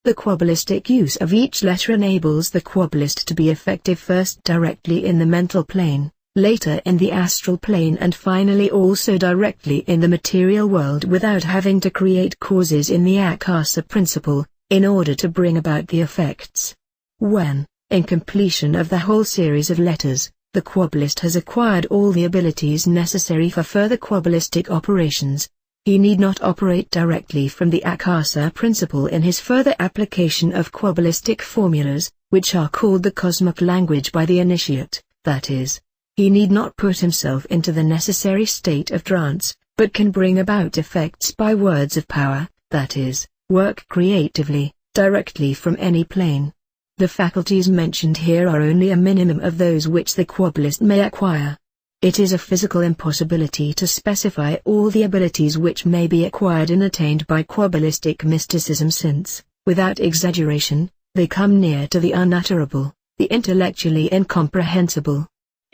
The Quabbalistic use of each letter enables the Quabbalist to be effective first directly in the mental plane, later in the astral plane and finally also directly in the material world without having to create causes in the Akasa principle, in order to bring about the effects. When, in completion of the whole series of letters, the Quabbalist has acquired all the abilities necessary for further Quabbalistic operations, he need not operate directly from the Akasa principle in his further application of Quabbalistic formulas, which are called the cosmic language by the initiate, that is, he need not put himself into the necessary state of trance, but can bring about effects by words of power, that is, work creatively, directly from any plane. The faculties mentioned here are only a minimum of those which the Quabbalist may acquire. It is a physical impossibility to specify all the abilities which may be acquired and attained by Quabbalistic mysticism since, without exaggeration, they come near to the unutterable, the intellectually incomprehensible.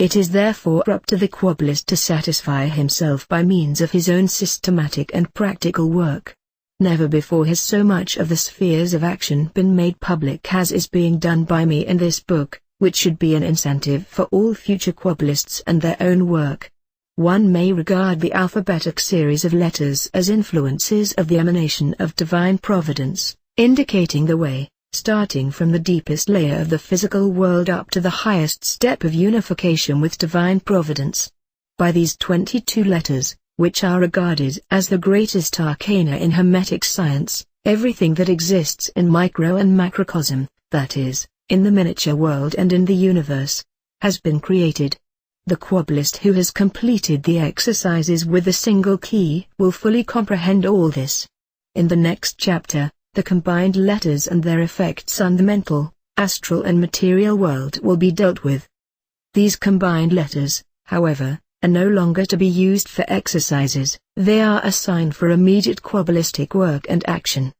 It is therefore up to the Quabbalist to satisfy himself by means of his own systematic and practical work. Never before has so much of the spheres of action been made public as is being done by me in this book, which should be an incentive for all future Quabbalists and their own work. One may regard the alphabetic series of letters as influences of the emanation of divine providence, indicating the way, starting from the deepest layer of the physical world up to the highest step of unification with divine providence. By these 22 letters, which are regarded as the greatest arcana in Hermetic science, everything that exists in micro and macrocosm, that is, in the miniature world and in the universe, has been created. The Quabbalist who has completed the exercises with a single key will fully comprehend all this. In the next chapter, the combined letters and their effects on the mental, astral and material world will be dealt with. These combined letters, however, are no longer to be used for exercises, they are a sign for immediate Quabbalistic work and action.